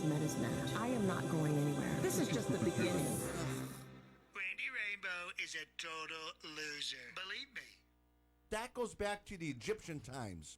met his match. I am not going anywhere. This is just the beginning. Randy Rainbow is a total loser. Believe me. That goes back to the Egyptian times.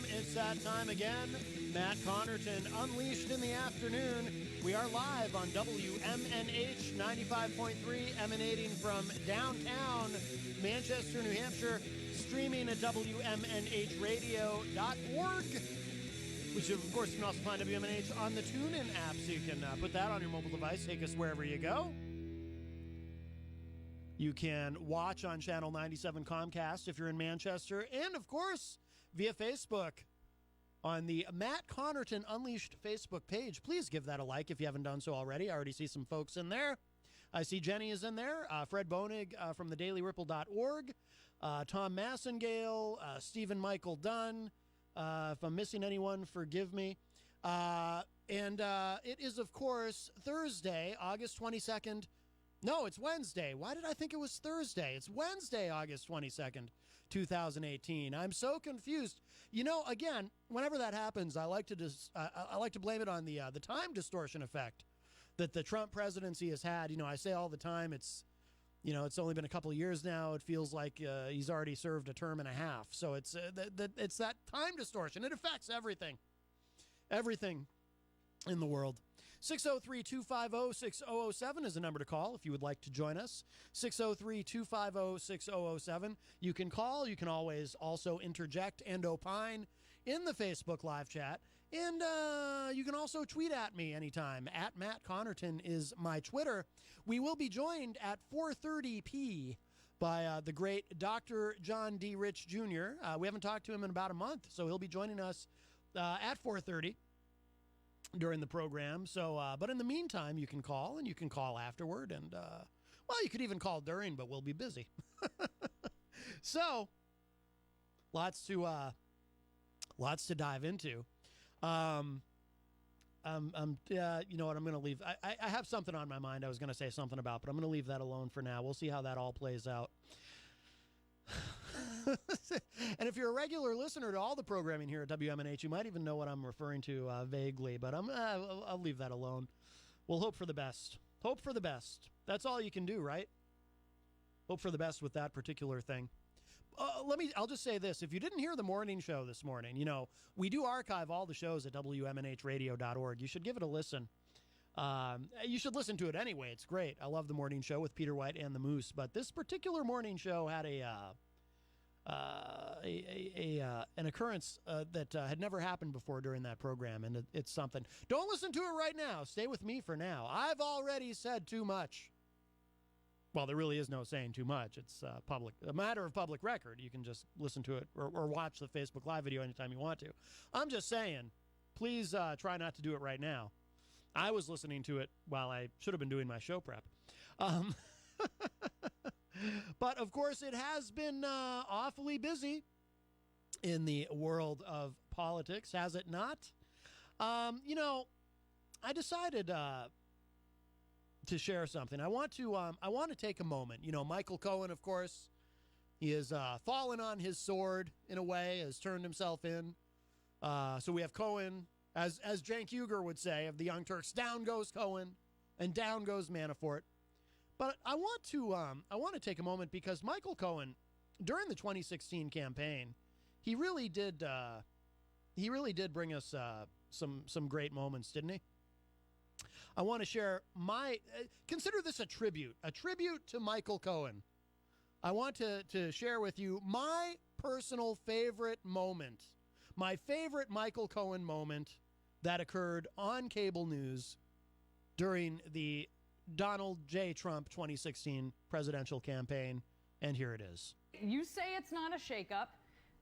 It's that time again. Matt Connarton, Unleashed in the Afternoon. We are live on WMNH 95.3, emanating from downtown Manchester, New Hampshire, streaming at WMNHradio.org, which, of course, you can also find WMNH on the TuneIn app, so you can put that on your mobile device, take us wherever you go. You can watch on Channel 97 Comcast if you're in Manchester, and, of course, via Facebook on the Matt Connarton Unleashed Facebook page. Please give that a like if you haven't done so already. I already see some folks in there. I see Jenny is in there, Fred Bonig from thedailyripple.org, Tom Massengale, Stephen Michael Dunn. If I'm missing anyone, forgive me. And it is, of course, Thursday, August 22nd. No, it's Wednesday. Why did I think it was Thursday? It's Wednesday, August 22nd, 2018. I'm so confused. You know, again, whenever that happens, I like to blame it on the time distortion effect that the Trump presidency has had. You know, I say all the time, it's only been a couple of years now. It feels like he's already served a term and a half. So it's that time distortion. It affects everything in the world. 603-250-6007 is the number to call if you would like to join us. 603-250-6007. You can call. You can always also interject and opine in the Facebook live chat. And you can also tweet at me anytime. At Matt Connarton is my Twitter. We will be joined at 4:30 by the great Dr. John D. Rich Jr. We haven't talked to him in about a month, so he'll be joining us at 4:30. During the program. So, but in the meantime, you can call, and you can call afterward, and, well, you could even call during, but we'll be busy. So, lots to dive into. You know what, I'm going to leave. I have something on my mind I was going to say something about, but I'm going to leave that alone for now. We'll see how that all plays out. And if you're a regular listener to all the programming here at WMNH, you might even know what I'm referring to vaguely, but I'll leave that alone. We'll hope for the best. Hope for the best. That's all you can do, right? Hope for the best with that particular thing. I'll just say this. If you didn't hear the morning show this morning, you know, we do archive all the shows at WMNHradio.org. You should give it a listen. You should listen to it anyway. It's great. I love the morning show with Peter White and the Moose, but this particular morning show had an occurrence that had never happened before during that program, and it's something. Don't listen to it right now. Stay with me for now. I've already said too much. Well, there really is no saying too much. It's a matter of public record. You can just listen to it or watch the Facebook Live video anytime you want to. I'm just saying, please try not to do it right now. I was listening to it while I should have been doing my show prep. But, of course, it has been awfully busy in the world of politics, has it not? You know, I decided to share something. I want to take a moment. You know, Michael Cohen, of course, he has fallen on his sword in a way, has turned himself in. So we have Cohen, as Cenk Uygur would say of the Young Turks, down goes Cohen and down goes Manafort. But I want to take a moment because Michael Cohen, during the 2016 campaign, he really did bring us some great moments, didn't he? I want to share consider this a tribute to Michael Cohen. I want to share with you my personal favorite moment, my favorite Michael Cohen moment that occurred on cable news during the Donald J. Trump 2016 presidential campaign, and here it is. You say it's not a shakeup,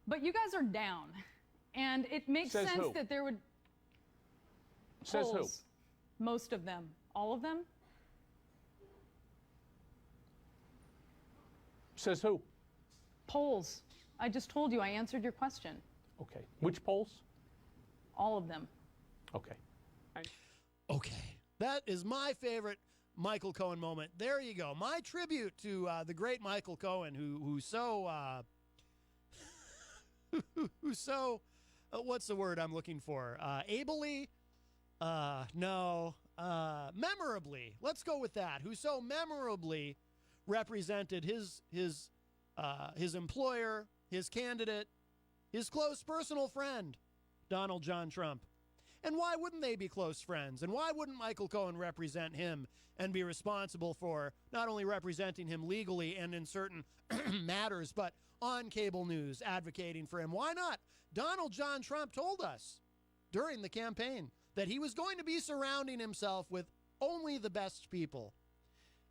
but you guys are down, and it makes Says sense who? that there would... Says who? Polls. Most of them. All of them? Says who? Polls. I just told you. I answered your question. Okay. Which polls? All of them. Okay. Okay. That is my favorite Michael Cohen moment. There you go. My tribute to the great Michael Cohen, who so what's the word I'm looking for? Ably? Memorably. Let's go with that. Who so memorably represented his employer, his candidate, his close personal friend, Donald John Trump. And why wouldn't they be close friends? And why wouldn't Michael Cohen represent him and be responsible for not only representing him legally and in certain matters, but on cable news, advocating for him? Why not? Donald John Trump told us during the campaign that he was going to be surrounding himself with only the best people.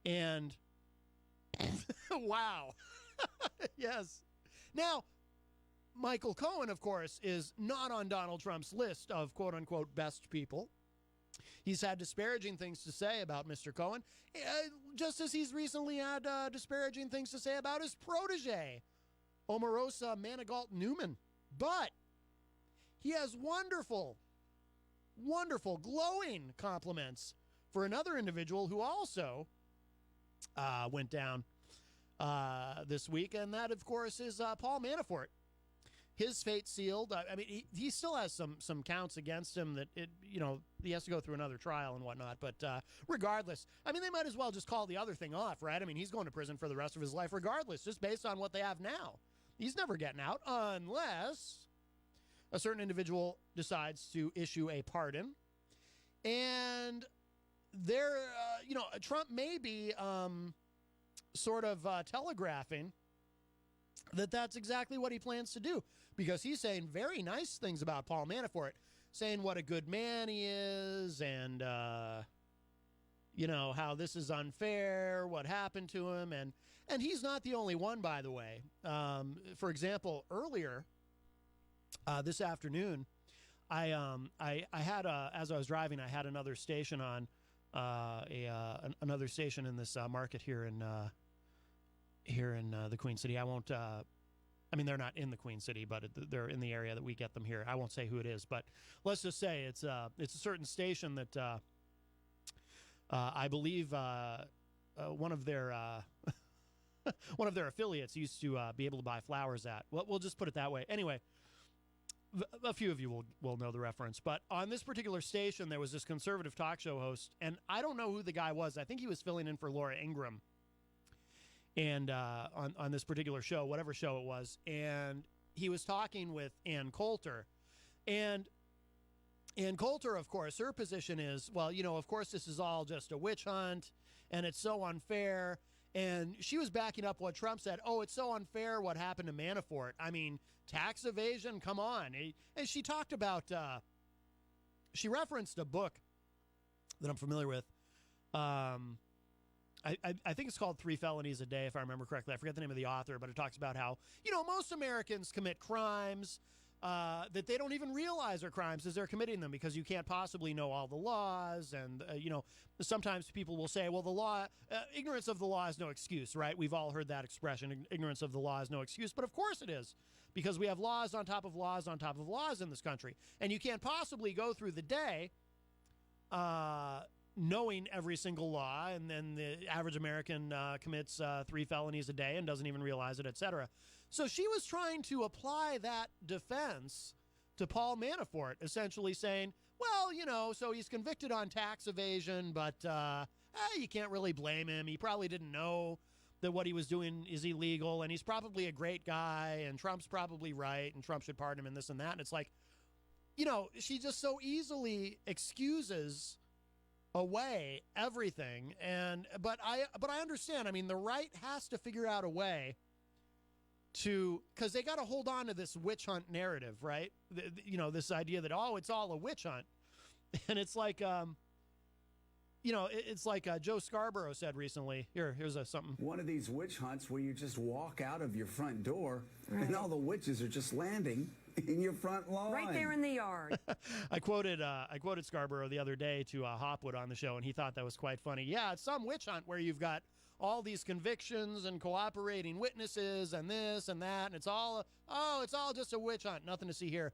And wow. Yes. Now, Michael Cohen, of course, is not on Donald Trump's list of quote-unquote best people. He's had disparaging things to say about Mr. Cohen, just as he's recently had disparaging things to say about his protege, Omarosa Manigault Newman. But he has wonderful, glowing compliments for another individual who also went down this week, and that, of course, is Paul Manafort. His fate sealed. I mean, he still has some counts against him that he has to go through another trial and whatnot. But regardless, I mean, they might as well just call the other thing off, right? I mean, he's going to prison for the rest of his life, regardless, just based on what they have now. He's never getting out unless a certain individual decides to issue a pardon, and Trump may be sort of telegraphing that that's exactly what he plans to do, because he's saying very nice things about Paul Manafort, saying what a good man he is, and how this is unfair, what happened to him, and he's not the only one, by the way. For example, earlier this afternoon, I had as I was driving, I had another station on, another station in this market here in the Queen City. I won't. I mean, they're not in the Queen City, but they're in the area that we get them here. I won't say who it is, but let's just say it's a certain station that I believe one of their one of their affiliates used to be able to buy flowers at. Well, we'll just put it that way. Anyway, a few of you will know the reference, but on this particular station, there was this conservative talk show host, and I don't know who the guy was. I think he was filling in for Laura Ingraham. And on this particular show, whatever show it was, and he was talking with Ann Coulter. And Ann Coulter, of course, her position is, well, of course this is all just a witch hunt, and it's so unfair. And she was backing up what Trump said. Oh, it's so unfair what happened to Manafort. I mean, tax evasion, come on. And she talked about, she referenced a book that I'm familiar with. I think it's called 3 Felonies a Day, if I remember correctly. I forget the name of the author, but it talks about how, most Americans commit crimes that they don't even realize are crimes as they're committing them, because you can't possibly know all the laws. And, sometimes people will say, well, the law, ignorance of the law is no excuse, right? We've all heard that expression, ignorance of the law is no excuse. But of course it is, because we have laws on top of laws on top of laws in this country. And you can't possibly go through the day knowing every single law, and then the average American commits 3 felonies a day and doesn't even realize it, etc. So she was trying to apply that defense to Paul Manafort, essentially saying, well, so he's convicted on tax evasion, but you can't really blame him. He probably didn't know that what he was doing is illegal, and he's probably a great guy, and Trump's probably right, and Trump should pardon him, and this and that. And it's like, she just so easily excuses away everything. But I understand. I mean, the right has to figure out a way because they got to hold on to this witch hunt narrative, right? This idea that, oh, it's all a witch hunt. And it's like, it's like Joe Scarborough said recently. Here's something. One of these witch hunts where you just walk out of your front door and all the witches are just landing in your front lawn. Right there in the yard. I quoted Scarborough the other day to Hopwood on the show, and he thought that was quite funny. Yeah, it's some witch hunt where you've got all these convictions and cooperating witnesses and this and that, and it's all just a witch hunt. Nothing to see here.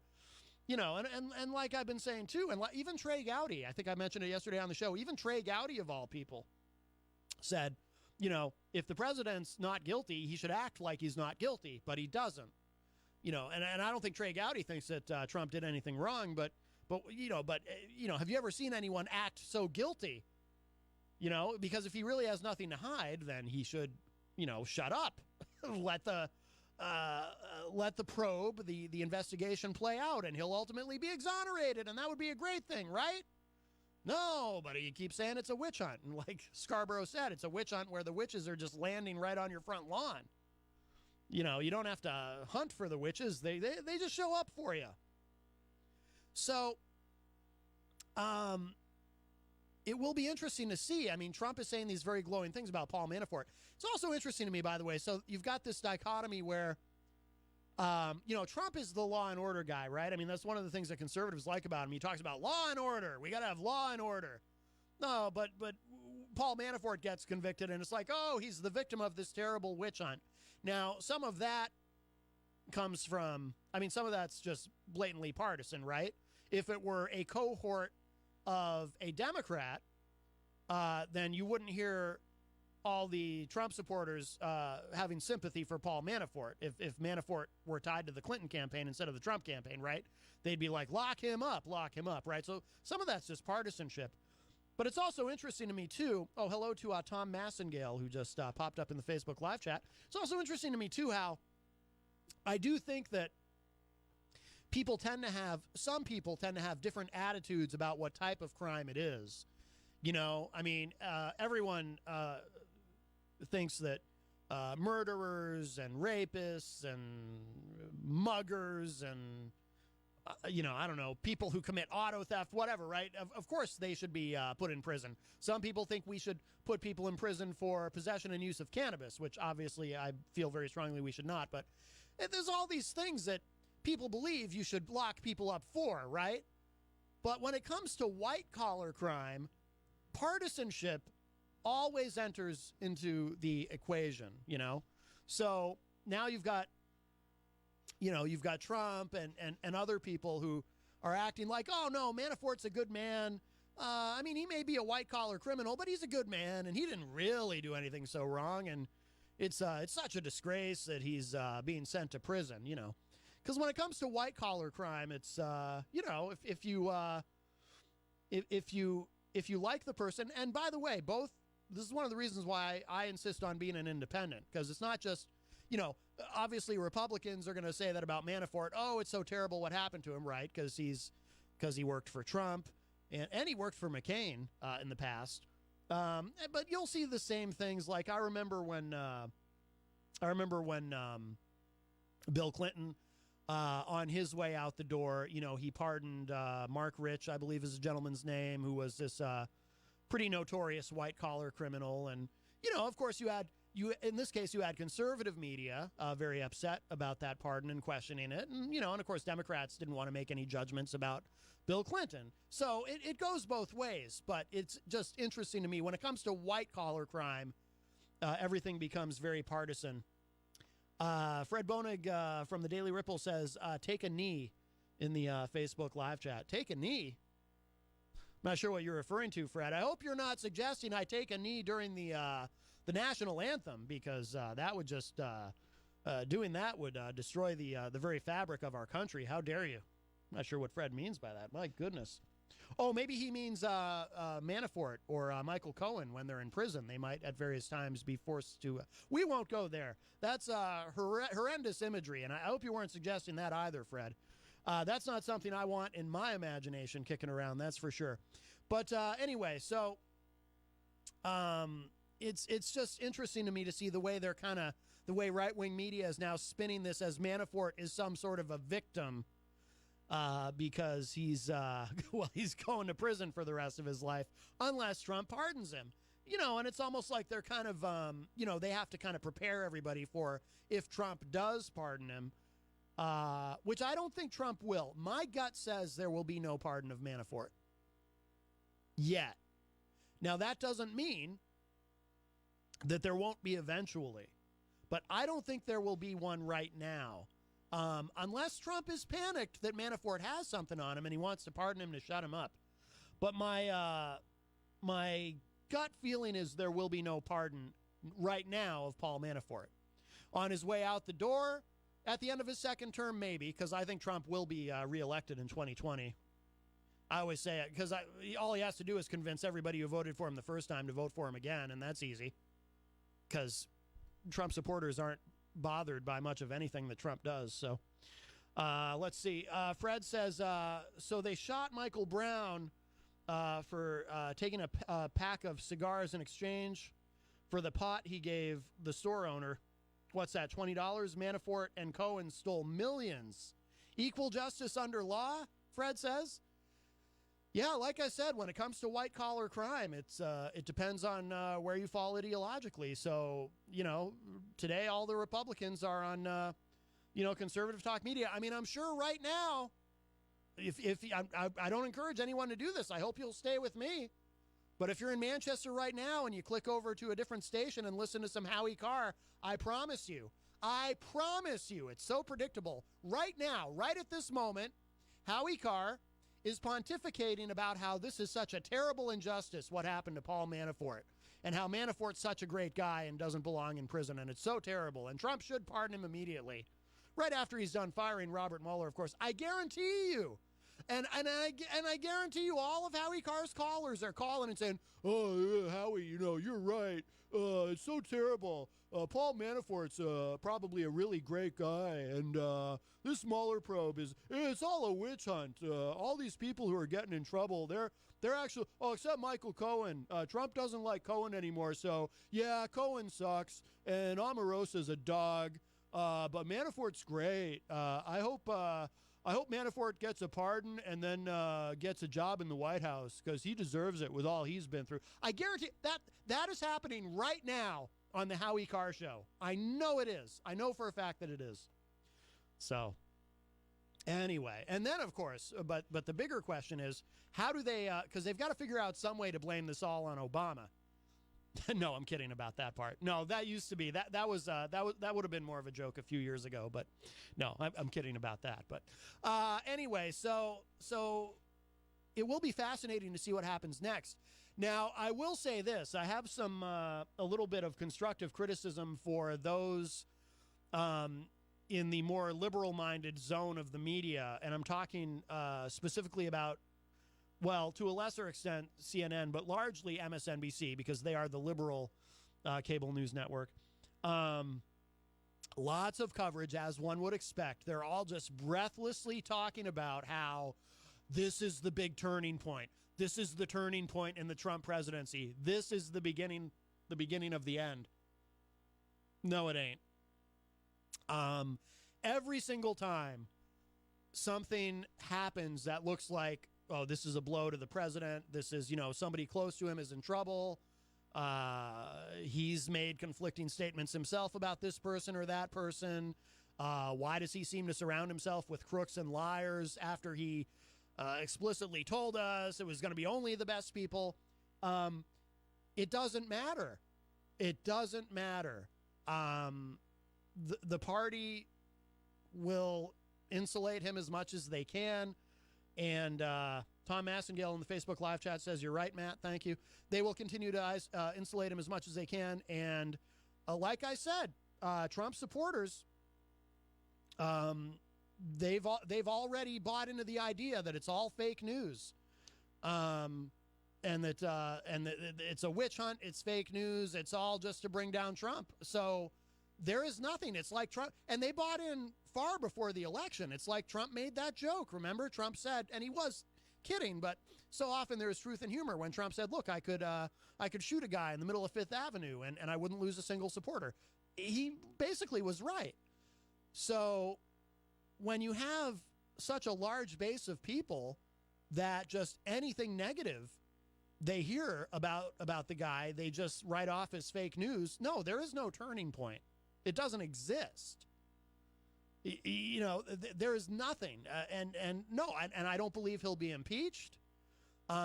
And like I've been saying too, and even Trey Gowdy, I think I mentioned it yesterday on the show, even Trey Gowdy of all people said, if the president's not guilty, he should act like he's not guilty, but he doesn't. And I don't think Trey Gowdy thinks that Trump did anything wrong, but have you ever seen anyone act so guilty? Because if he really has nothing to hide, then he should, shut up, let the probe, the investigation play out, and he'll ultimately be exonerated, and that would be a great thing, right? No, but he keeps saying it's a witch hunt, and like Scarborough said, it's a witch hunt where the witches are just landing right on your front lawn. You don't have to hunt for the witches; they just show up for you. So, it will be interesting to see. I mean, Trump is saying these very glowing things about Paul Manafort. It's also interesting to me, by the way. So you've got this dichotomy where, Trump is the law and order guy, right? I mean, that's one of the things that conservatives like about him. He talks about law and order. We got to have law and order. No, but Paul Manafort gets convicted, and it's like, oh, he's the victim of this terrible witch hunt. Now, some of that comes from, some of that's just blatantly partisan, right? If it were a cohort of a Democrat, then you wouldn't hear all the Trump supporters having sympathy for Paul Manafort. If Manafort were tied to the Clinton campaign instead of the Trump campaign, right? They'd be like, lock him up, right? So some of that's just partisanship. But it's also interesting to me, too. Oh, hello to Tom Massengale, who just popped up in the Facebook live chat. It's also interesting to me, too, how I do think that some people tend to have different attitudes about what type of crime it is. Everyone thinks that murderers and rapists and muggers and, I don't know, people who commit auto theft, whatever, right? Of course they should be put in prison. Some people think we should put people in prison for possession and use of cannabis, which obviously I feel very strongly we should not. But there's all these things that people believe you should lock people up for, right? But when it comes to white-collar crime, partisanship always enters into the equation, So now you've got Trump and other people who are acting like, oh, no, Manafort's a good man. He may be a white-collar criminal, but he's a good man, and he didn't really do anything so wrong, and it's such a disgrace that he's being sent to prison, Because when it comes to white-collar crime, it's, if you like the person, and by the way, this is one of the reasons why I insist on being an independent, because it's not just, obviously Republicans are going to say that about Manafort. Oh, it's so terrible what happened to him, right? Because he worked for Trump and he worked for McCain in the past. But you'll see the same things. Like I remember when Bill Clinton, on his way out the door, he pardoned Mark Rich, I believe is the gentleman's name, who was this pretty notorious white-collar criminal. And, of course, in this case, you had conservative media very upset about that pardon and questioning it. And, and of course, Democrats didn't want to make any judgments about Bill Clinton. So it goes both ways. But it's just interesting to me. When it comes to white-collar crime, everything becomes very partisan. Fred Bonig from the Daily Ripple says, take a knee in the Facebook live chat. Take a knee? I'm not sure what you're referring to, Fred. I hope you're not suggesting I take a knee during the national anthem, because that would just doing that would destroy the very fabric of our country. How dare you? I'm not sure what Fred means by that. My goodness. Oh, maybe he means Manafort or Michael Cohen when they're in prison. They might at various times be forced to. We won't go there. That's horrendous imagery, and I hope you weren't suggesting that either, Fred. That's not something I want in my imagination kicking around, that's for sure. But anyway, so it's just interesting to me to see the way they're kind of the way right-wing media is now spinning this as Manafort is some sort of a victim because he's he's going to prison for the rest of his life unless Trump pardons him. And it's almost like they're kind of, they have to kind of prepare everybody for if Trump does pardon him, which I don't think Trump will. My gut says there will be no pardon of Manafort yet. Now, that doesn't mean that there won't be eventually, but I don't think there will be one right now. Unless Trump is panicked that Manafort has something on him and he wants to pardon him to shut him up. But my gut feeling is there will be no pardon right now of Paul Manafort. On his way out the door, at the end of his second term, maybe, because I think Trump will be reelected in 2020. I always say it because all he has to do is convince everybody who voted for him the first time to vote for him again, and that's easy because Trump supporters aren't bothered by much of anything that Trump does. So let's see. Fred says, so they shot Michael Brown for taking a pack of cigars in exchange for the pot he gave the store owner. What's that, $20? Manafort and Cohen stole millions. Equal justice under law, Fred says. Yeah, like I said, when it comes to white-collar crime, it depends on where you fall ideologically. So, today all the Republicans are on, conservative talk media. I mean, I'm sure right now, I don't encourage anyone to do this. I hope you'll stay with me. But if you're in Manchester right now and you click over to a different station and listen to some Howie Carr, I promise you, it's so predictable. Right now, right at this moment, Howie Carr is pontificating about how this is such a terrible injustice, what happened to Paul Manafort, and how Manafort's such a great guy and doesn't belong in prison, and it's so terrible, and Trump should pardon him immediately. Right after he's done firing Robert Mueller, of course. I guarantee you, and I guarantee you all of Howie Carr's callers are calling and saying, oh, Howie, you're right. It's so terrible. Paul Manafort's probably a really great guy, and this Mueller probe it's all a witch hunt. All these people who are getting in trouble, they're actually, except Michael Cohen. Trump doesn't like Cohen anymore, so yeah, Cohen sucks, and Omarosa's a dog, but Manafort's great. I hope Manafort gets a pardon and then gets a job in the White House because he deserves it with all he's been through. I guarantee that is happening right now on the Howie Carr show. I know it is. I know for a fact that it is. So, anyway. And then, of course, but the bigger question is, how do they, because they've got to figure out some way to blame this all on Obama. No, I'm kidding about that part. No, that used to be, that would have been more of a joke a few years ago, but no, I'm kidding about that. But anyway, so it will be fascinating to see what happens next. Now, I will say this. I have some, a little bit of constructive criticism for those in the more liberal-minded zone of the media, and I'm talking specifically about, well, to a lesser extent, CNN, but largely MSNBC, because they are the liberal cable news network. Lots of coverage, as one would expect. They're all just breathlessly talking about how this is the big turning point. This is the turning point in the Trump presidency. This is the beginning of the end. No, it ain't. Every single time something happens that looks like, oh, this is a blow to the president. This is, somebody close to him is in trouble. He's made conflicting statements himself about this person or that person. Why does he seem to surround himself with crooks and liars after he explicitly told us it was going to be only the best people? It doesn't matter. It doesn't matter. The party will insulate him as much as they can. And Tom Massengale in the Facebook live chat says, you're right, Matt. Thank you. They will continue to insulate him as much as they can. And like I said, Trump supporters, they've already bought into the idea that it's all fake news, and that it's a witch hunt. It's fake news. It's all just to bring down Trump. So there is nothing. It's like Trump, and they bought in far before the election. It's like Trump made that joke. Remember, Trump said, and he was kidding, but so often there is truth and humor when Trump said, look, I could shoot a guy in the middle of Fifth Avenue and I wouldn't lose a single supporter. he basically was right. So when you have such a large base of people that just anything negative they hear about the guy, they just write off as fake news. No, there is no turning point. It doesn't exist. There is nothing. And I don't believe he'll be impeached.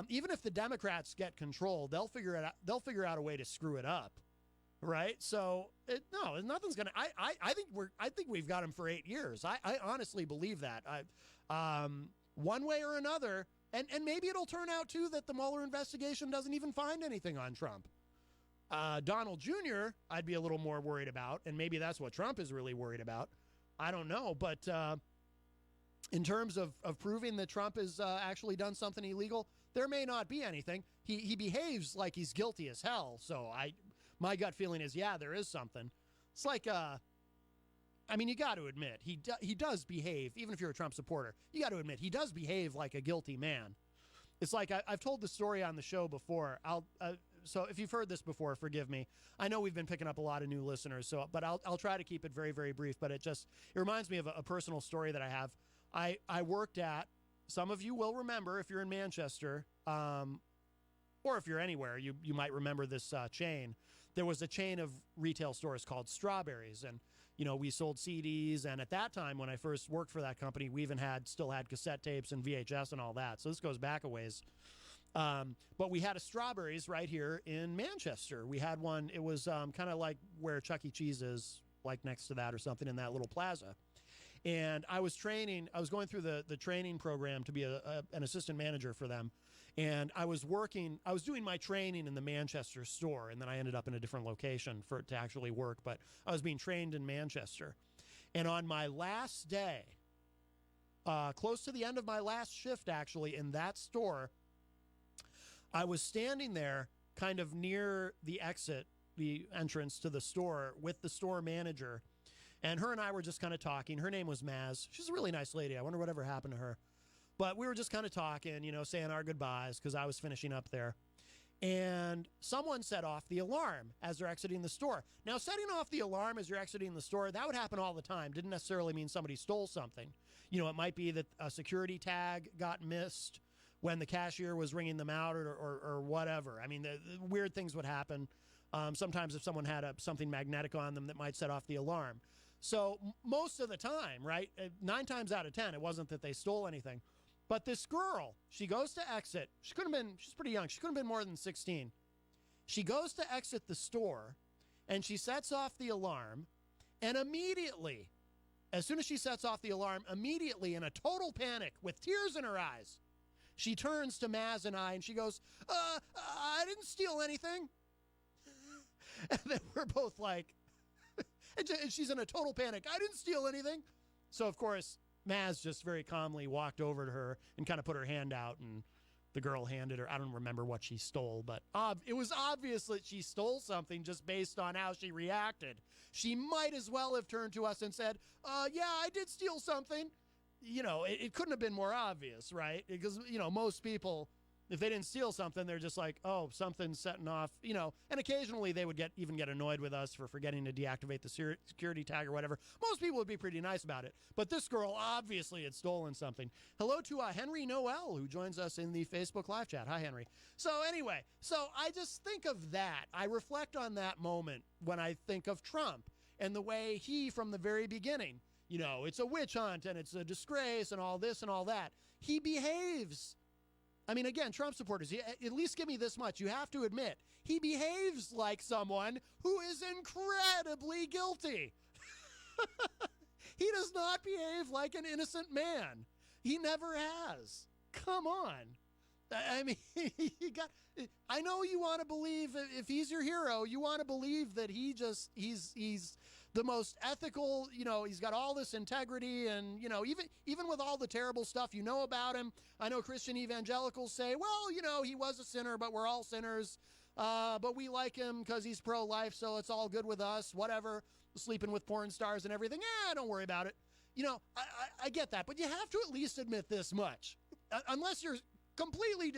Even if the Democrats get control, they'll figure it out. They'll figure out a way to screw it up. Right. So nothing's going to, I think we've got him for 8 years. I honestly believe that. One way or another. And maybe it'll turn out, too, that the Mueller investigation doesn't even find anything on Trump. Donald Jr., I'd be a little more worried about, and maybe that's what Trump is really worried about. I don't know. But in terms of proving that Trump has actually done something illegal, there may not be anything. He behaves like he's guilty as hell. So my gut feeling is, yeah, there is something. It's like you got to admit, he does behave, even if you're a Trump supporter, you got to admit, he does behave like a guilty man. It's like I've told the story on the show before. So if you've heard this before, forgive me. I know we've been picking up a lot of new listeners, but I'll try to keep it very, very brief. But it reminds me of a personal story that I have. I worked at, some of you will remember if you're in Manchester, or if you're anywhere, you might remember this chain. There was a chain of retail stores called Strawberries, and we sold CDs, and at that time, when I first worked for that company, we even still had cassette tapes and VHS and all that. So this goes back a ways. But we had a Strawberries right here in Manchester. We had one. It was kind of like where Chuck E. Cheese is, like next to that or something in that little plaza. And I was going through the training program to be an assistant manager for them. And I was doing my training in the Manchester store, and then I ended up in a different location to actually work, but I was being trained in Manchester. And on my last day, close to the end of my last shift, actually, in that store, I was standing there kind of near the entrance to the store with the store manager, and her and I were just kind of talking. Her name was Maz. She's a really nice lady. I wonder whatever happened to her. But we were just kind of talking, saying our goodbyes because I was finishing up there. And someone set off the alarm as they're exiting the store. Now, setting off the alarm as you're exiting the store, that would happen all the time. Didn't necessarily mean somebody stole something. It might be that a security tag got missed when the cashier was ringing them out or whatever. I mean, the weird things would happen. Sometimes if someone had something magnetic on them that might set off the alarm. So most of the time, right, 9 times out of 10, it wasn't that they stole anything. But this girl, she goes to exit. She's pretty young. She couldn't have been more than 16. She goes to exit the store, and she sets off the alarm. And immediately, as soon as she sets off the alarm, immediately in a total panic, with tears in her eyes, she turns to Maz and I, and she goes, I didn't steal anything. And then we're both like, and she's in a total panic. I didn't steal anything. So, of course, Maz just very calmly walked over to her and kind of put her hand out, and the girl handed her, I don't remember what she stole, but it was obvious that she stole something just based on how she reacted. She might as well have turned to us and said, yeah, I did steal something. It couldn't have been more obvious, right? Because, most people, if they didn't steal something, they're just like, oh, something's setting off, and occasionally they would even get annoyed with us for forgetting to deactivate the security tag or whatever. Most people would be pretty nice about it. But this girl obviously had stolen something. Hello to Henry Noel, who joins us in the Facebook live chat. Hi, Henry. So anyway, I just think of that. I reflect on that moment when I think of Trump and the way he, from the very beginning, it's a witch hunt and it's a disgrace and all this and all that. He behaves. I mean, again, Trump supporters, at least give me this much. You have to admit, he behaves like someone who is incredibly guilty. He does not behave like an innocent man. He never has. Come on. I mean, I know you want to believe, if he's your hero, you want to believe that he's the most ethical, he's got all this integrity and, even with all the terrible stuff about him. I know Christian evangelicals say, well, he was a sinner, but we're all sinners. But we like him because he's pro-life, so it's all good with us, whatever, sleeping with porn stars and everything. Don't worry about it. I get that, but you have to at least admit this much. Unless you're completely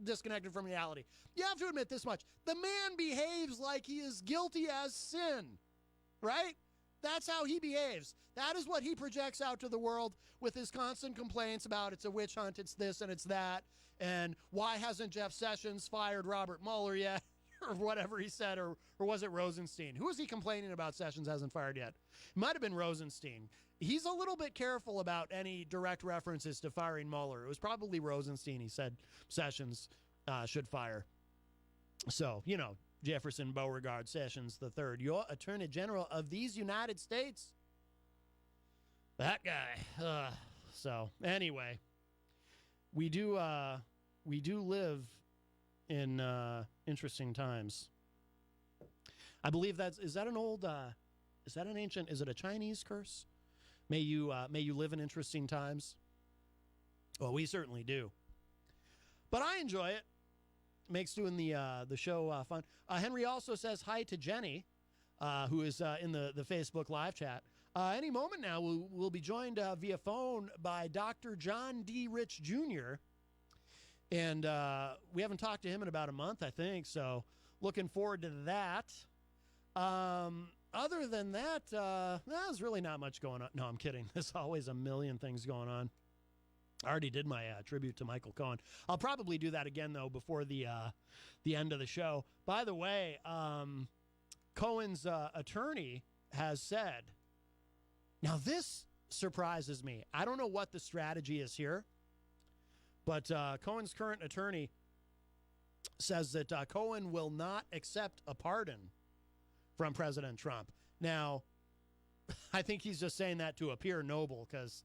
disconnected from reality. You have to admit this much. The man behaves like he is guilty as sin. right? That's how he behaves. That is what he projects out to the world with his constant complaints about it's a witch hunt, it's this and it's that, and why hasn't Jeff Sessions fired Robert Mueller yet, or whatever he said, or was it Rosenstein? Who was he complaining about Sessions hasn't fired yet? It might have been Rosenstein. He's a little bit careful about any direct references to firing Mueller. It was probably Rosenstein. He said Sessions should fire. So, you know, Jefferson Beauregard Sessions III, your Attorney General of these United States. That guy. So, anyway, we do live in interesting times. I believe is that an ancient, is it a Chinese curse? May you live in interesting times. Well, we certainly do. But I enjoy it. Makes doing the show fun. Henry also says hi to Jenny, who is in the Facebook live chat. Any moment now, we'll be joined via phone by Dr. John D. Rich Jr., and we haven't talked to him in about a month, I think, so looking forward to that. Other than that, there's really not much going on. No, I'm kidding. There's always a million things going on. I already did my tribute to Michael Cohen. I'll probably do that again, though, before the end of the show. By the way, Cohen's attorney has said, now this surprises me. I don't know what the strategy is here, but Cohen's current attorney says that Cohen will not accept a pardon from President Trump. Now, I think he's just saying that to appear noble because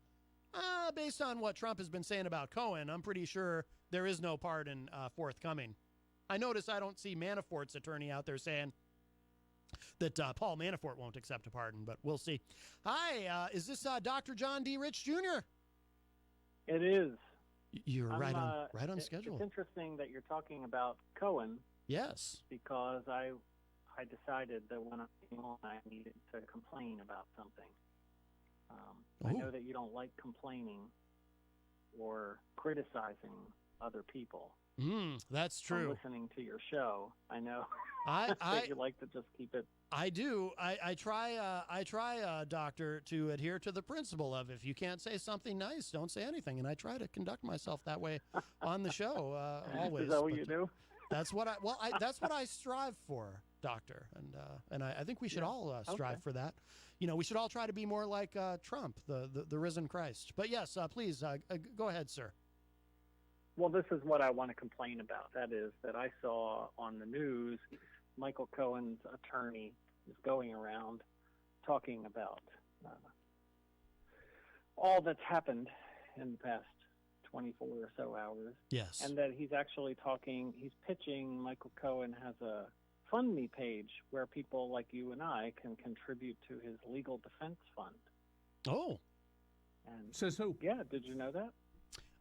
based on what Trump has been saying about Cohen, I'm pretty sure there is no pardon forthcoming. I notice I don't see Manafort's attorney out there saying that Paul Manafort won't accept a pardon, but we'll see. Hi, is this Dr. John D. Rich Jr.? It is. You're right on schedule. It's interesting that you're talking about Cohen. Yes. Because I decided that when I came on, I needed to complain about something. I know that you don't like complaining or criticizing other people. That's true. From listening to your show, I know that you like to just keep it. I do. I try, Doctor, to adhere to the principle of if you can't say something nice, don't say anything. And I try to conduct myself that way on the show always. Is that what you do? That's what that's what I strive for, Doctor. And I think we should all strive for that. You know, we should all try to be more like Trump, the risen Christ. But yes, please go ahead, sir. Well, this is what I want to complain about. That is that I saw on the news Michael Cohen's attorney is going around talking about all that's happened in the past 24 or so hours. Yes. And that he's pitching, Michael Cohen has a Fund Me page where people like you and I can contribute to his legal defense fund. Oh. And says who? Yeah, did you know that?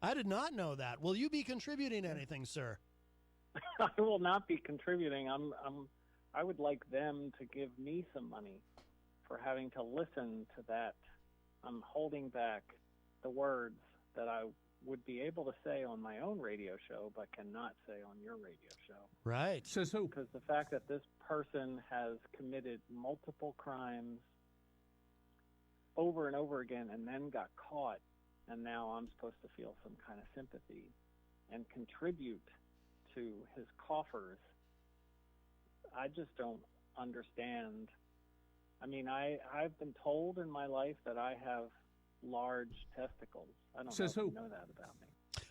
I did not know that. Will you be contributing anything, sir? I will not be contributing. I would like them to give me some money for having to listen to that. I'm holding back the words that I would be able to say on my own radio show, but cannot say on your radio show. Right. Says who? Because the fact that this person has committed multiple crimes over and over again and then got caught, and now I'm supposed to feel some kind of sympathy and contribute to his coffers. I just don't understand. I mean, I've been told in my life that I have large testicles. I don't know if you know that about me.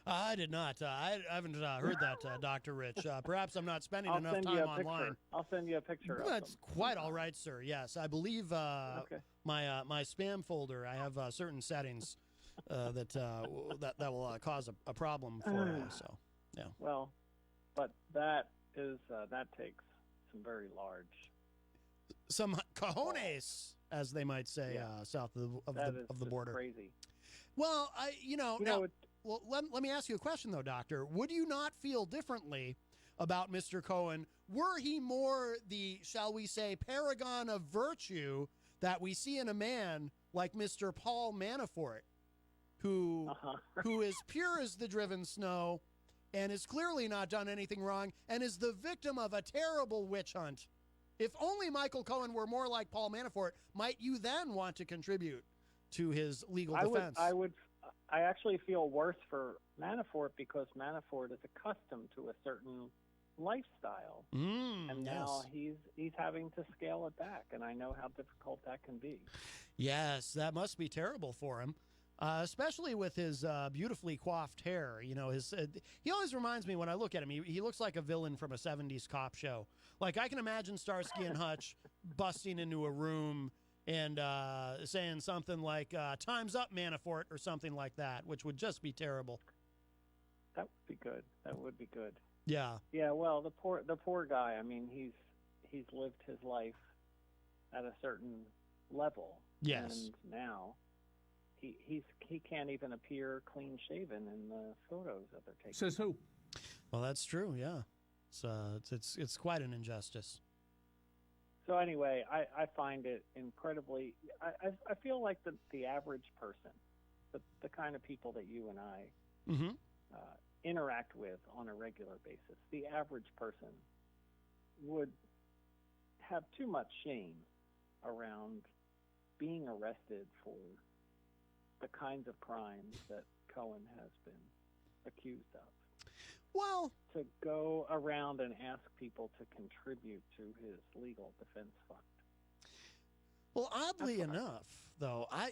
I did not. I haven't heard that, Dr. Rich. Perhaps I'm not spending enough time online. I'll send you a picture. That's quite all right, sir. Yes, I believe my spam folder, I have certain settings that will cause a problem for us. So, yeah. Well, but that takes some very large, some cojones, as they might say, south of the border. Crazy. Well, let me ask you a question, though, Doctor. Would you not feel differently about Mr. Cohen were he more the, shall we say, paragon of virtue that we see in a man like Mr. Paul Manafort, who is pure as the driven snow and has clearly not done anything wrong and is the victim of a terrible witch hunt If only Michael Cohen were more like Paul Manafort, might you then want to contribute to his legal defense? I actually feel worse for Manafort because Manafort is accustomed to a certain lifestyle, and now he's having to scale it back, and I know how difficult that can be. Yes, that must be terrible for him, especially with his beautifully coiffed hair. You know, he always reminds me when I look at him, he looks like a villain from a 70s cop show. Like, I can imagine Starsky and Hutch busting into a room and saying something like, "Time's up, Manafort," or something like that, which would just be terrible. That would be good. That would be good. Yeah. Yeah, well, the poor guy, I mean, he's lived his life at a certain level. Yes. And now he can't even appear clean shaven in the photos that they're taking. Says who? Well, that's true, yeah. It's quite an injustice. So anyway, I find it incredibly. I feel like the average person, the kind of people that you and I interact with on a regular basis, the average person would have too much shame around being arrested for the kinds of crimes that Cohen has been accused of. Well, to go around and ask people to contribute to his legal defense fund. Well, oddly enough, though, I've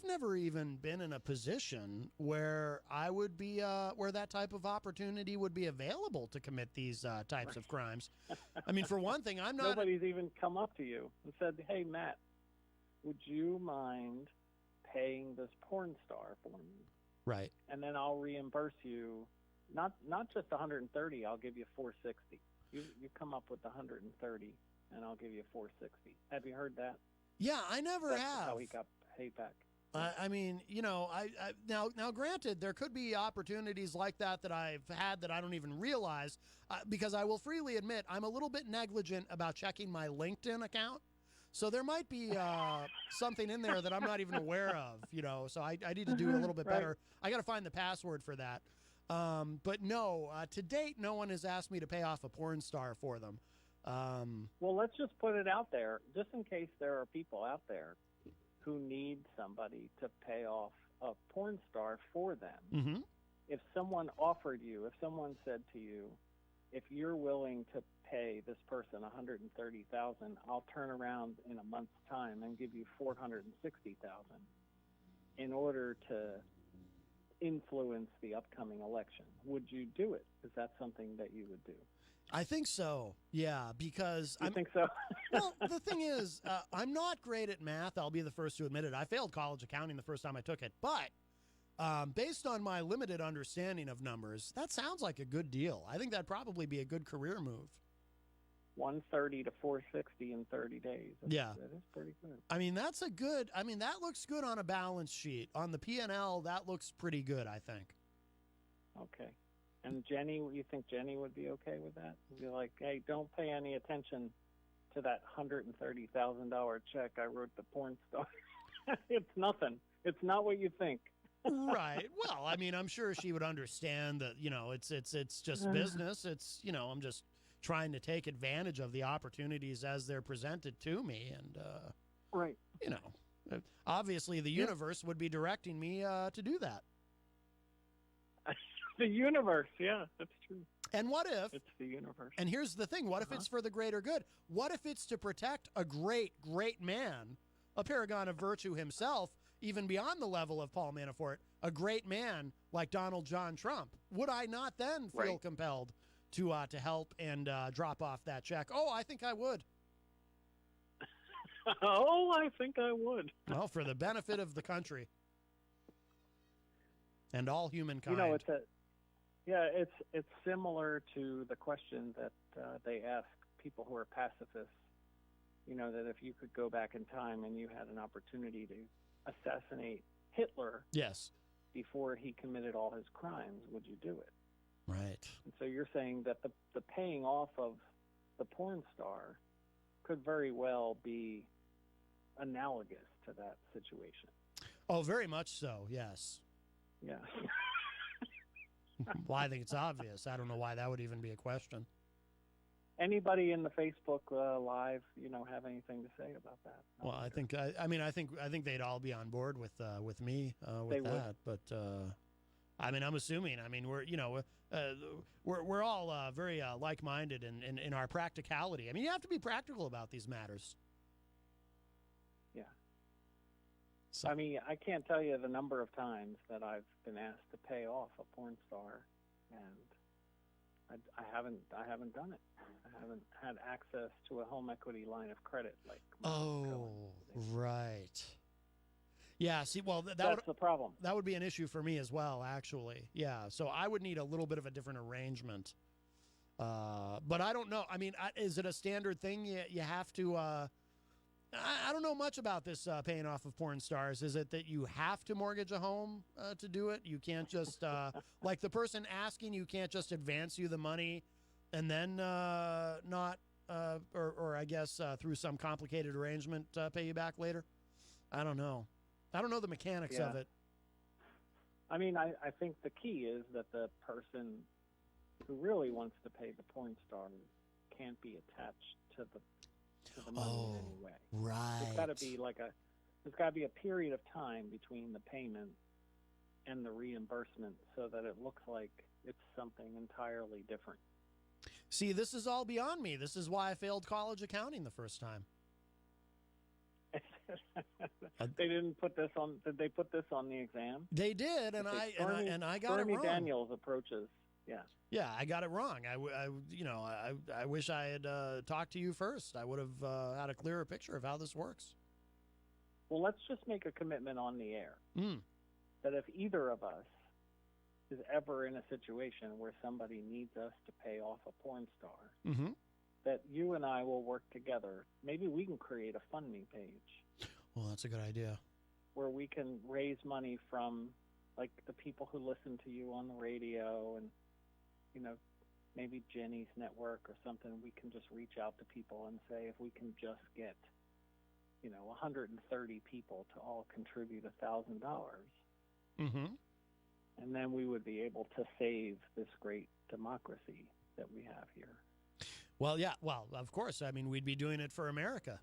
never even been in a position where I would be, where that type of opportunity would be available to commit these types of crimes. I mean, for one thing, I'm not. Nobody's even come up to you and said, "Hey, Matt, would you mind paying this porn star for me? Right. And then I'll reimburse you, not just 130. I'll give you 460. You come up with 130, and I'll give you 460. Have you heard that? Yeah, I never That's have. how he got paid back. I mean, you know, now granted, there could be opportunities like that I've had that I don't even realize, because I will freely admit I'm a little bit negligent about checking my LinkedIn account. So there might be something in there that I'm not even aware of, you know, so I need to do a little bit better. I got to find the password for that. But no, to date, no one has asked me to pay off a porn star for them. Well, let's just put it out there, just in case there are people out there who need somebody to pay off a porn star for them. Mm-hmm. If someone offered you, if someone said to you, if you're willing to pay this person $130,000, I'll turn around in a month's time and give you $460,000 in order to influence the upcoming election. Would you do it? Is that something that you would do? I think so. Yeah, because I think so. Well, the thing is, I'm not great at math. I'll be the first to admit it. I failed college accounting the first time I took it, but based on my limited understanding of numbers, that sounds like a good deal. I think that'd probably be a good career move. 130 to 460 in 30 days. That is pretty good. I mean, that looks good on a balance sheet. On the P&L, that looks pretty good, I think. Okay. And Jenny, you think Jenny would be okay with that? Be like, hey, don't pay any attention to that $130,000 check I wrote the porn star. It's nothing. It's not what you think. Right. Well, I mean, I'm sure she would understand that, you know, it's just business. It's, you know, I'm just trying to take advantage of the opportunities as they're presented to me. And, right. You know, obviously the universe would be directing me to do that. The universe, yeah, that's true. And what if it's the universe? And here's the thing: what if it's for the greater good? What if it's to protect a great, great man, a paragon of virtue himself, even beyond the level of Paul Manafort, a great man like Donald John Trump? Would I not then feel compelled to help and drop off that check? Oh, I think I would. Oh, I think I would. Well, for the benefit of the country and all humankind. You know, it's similar to the question that they ask people who are pacifists. You know, that if you could go back in time and you had an opportunity to assassinate Hitler, yes, before he committed all his crimes, would you do it? Right. And so you're saying that the paying off of the porn star could very well be analogous to that situation. Oh, very much so. Yes. Yeah. Well, I think it's obvious. I don't know why that would even be a question. anybody in the Facebook Live, have anything to say about that? Well, I think I think they'd all be on board with me with They that. would. But I'm assuming. We're all very like-minded in our practicality. I mean, you have to be practical about these matters. Yeah. So, I mean, I can't tell you the number of times that I've been asked to pay off a porn star, and I haven't done it. I haven't had access to a home equity line of credit like. Right. Yeah. See, well, that's the problem. That would be an issue for me as well, actually. Yeah. So I would need a little bit of a different arrangement. But I don't know. I mean, is it a standard thing? You have to. I don't know much about this paying off of porn stars. Is it that you have to mortgage a home to do it? You can't just like the person asking you can't just advance you the money and then not or I guess through some complicated arrangement pay you back later. I don't know. I don't know the mechanics of it. I mean, I think the key is that the person who really wants to pay the porn star can't be attached to the money in any way. Right. There's got to be a period of time between the payment and the reimbursement so that it looks like it's something entirely different. See, this is all beyond me. This is why I failed college accounting the first time. They didn't put this on. Did they put this on the exam? They did, and I got it wrong. Bernie Daniels approaches. Yeah. Yeah, I got it wrong. I wish I had talked to you first. I would have had a clearer picture of how this works. Well, let's just make a commitment on the air that if either of us is ever in a situation where somebody needs us to pay off a porn star, that you and I will work together. Maybe we can create a Fund Me page. Well, that's a good idea. Where we can raise money from, like, the people who listen to you on the radio and, maybe Jenny's network or something. We can just reach out to people and say, if we can just get, 130 people to all contribute $1,000. And then we would be able to save this great democracy that we have here. Well, yeah. Well, of course. I mean, we'd be doing it for America.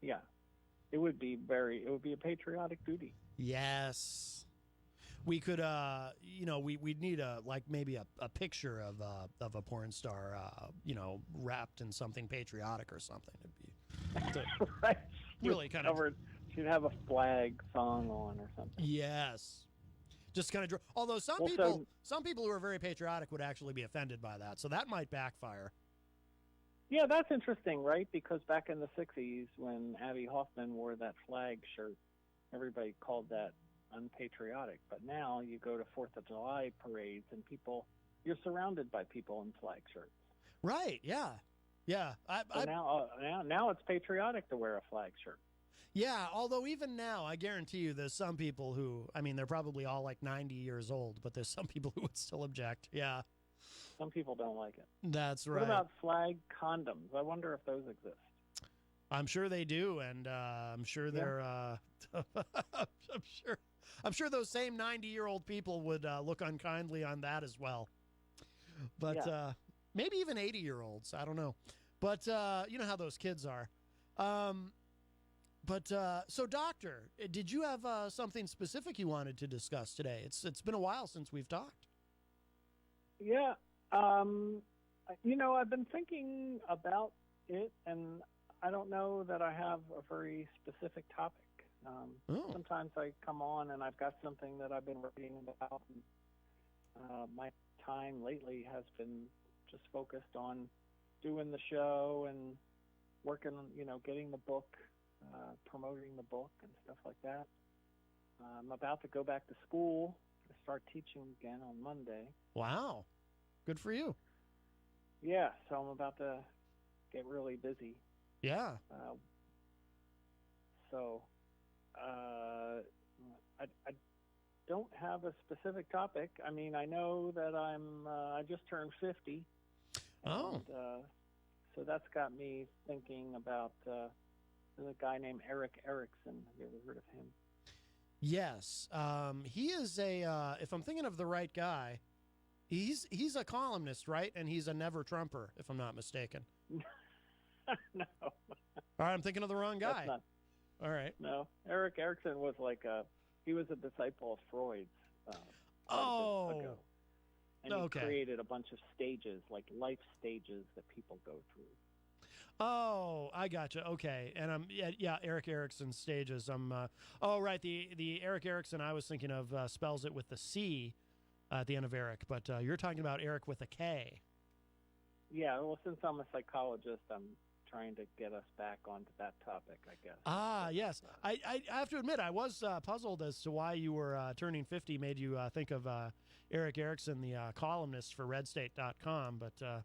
Yeah. It would be a patriotic duty. Yes. We could, we'd need maybe a picture of a porn star, wrapped in something patriotic or something. It'd be right. Really kind of. She'd have a flag song on or something. Yes. Just kind of. Although some people who are very patriotic would actually be offended by that, so that might backfire. Yeah, that's interesting, right? Because back in the 60s, when Abby Hoffman wore that flag shirt, everybody called that unpatriotic. But now you go to 4th of July parades and you're surrounded by people in flag shirts. Right, yeah. Yeah. Now it's patriotic to wear a flag shirt. Yeah, although even now, I guarantee you there's some people who, they're probably all like 90 years old, but there's some people who would still object. Yeah. Some people don't like it. That's right. What about flag condoms? I wonder if those exist. I'm sure they do, and I'm sure they're. I'm sure those same 90-year-old people would look unkindly on that as well. But maybe even 80-year-olds. I don't know. But you know how those kids are. So, Doctor, did you have something specific you wanted to discuss today? It's been a while since we've talked. Yeah. I've been thinking about it, and I don't know that I have a very specific topic. Sometimes I come on and I've got something that I've been reading about. And, my time lately has been just focused on doing the show and working on, getting the book, promoting the book and stuff like that. I'm about to go back to school to start teaching again on Monday. Wow. Good for you. Yeah, so I'm about to get really busy. Yeah. I don't have a specific topic. I mean, I know that I just turned 50. And, so that's got me thinking about there's a guy named Eric Erickson. Have you ever heard of him? Yes. He is if I'm thinking of the right guy, He's a columnist, right? And he's a never Trumper, if I'm not mistaken. No. All right, I'm thinking of the wrong guy. That's not, All right. no. Eric Erickson was he was a disciple of Freud's. Oh. Ago. And he created a bunch of stages, like life stages that people go through. Oh, I gotcha. Okay, and Eric Erickson stages. Right. The Eric Erickson I was thinking of spells it with the C at the end of Eric, but you're talking about Eric with a K. Yeah. Well, since I'm a psychologist, I'm trying to get us back onto that topic, I guess. Ah, yes. I have to admit, I was puzzled as to why you were turning 50 made you think of Eric Erickson, the columnist for RedState.com, but.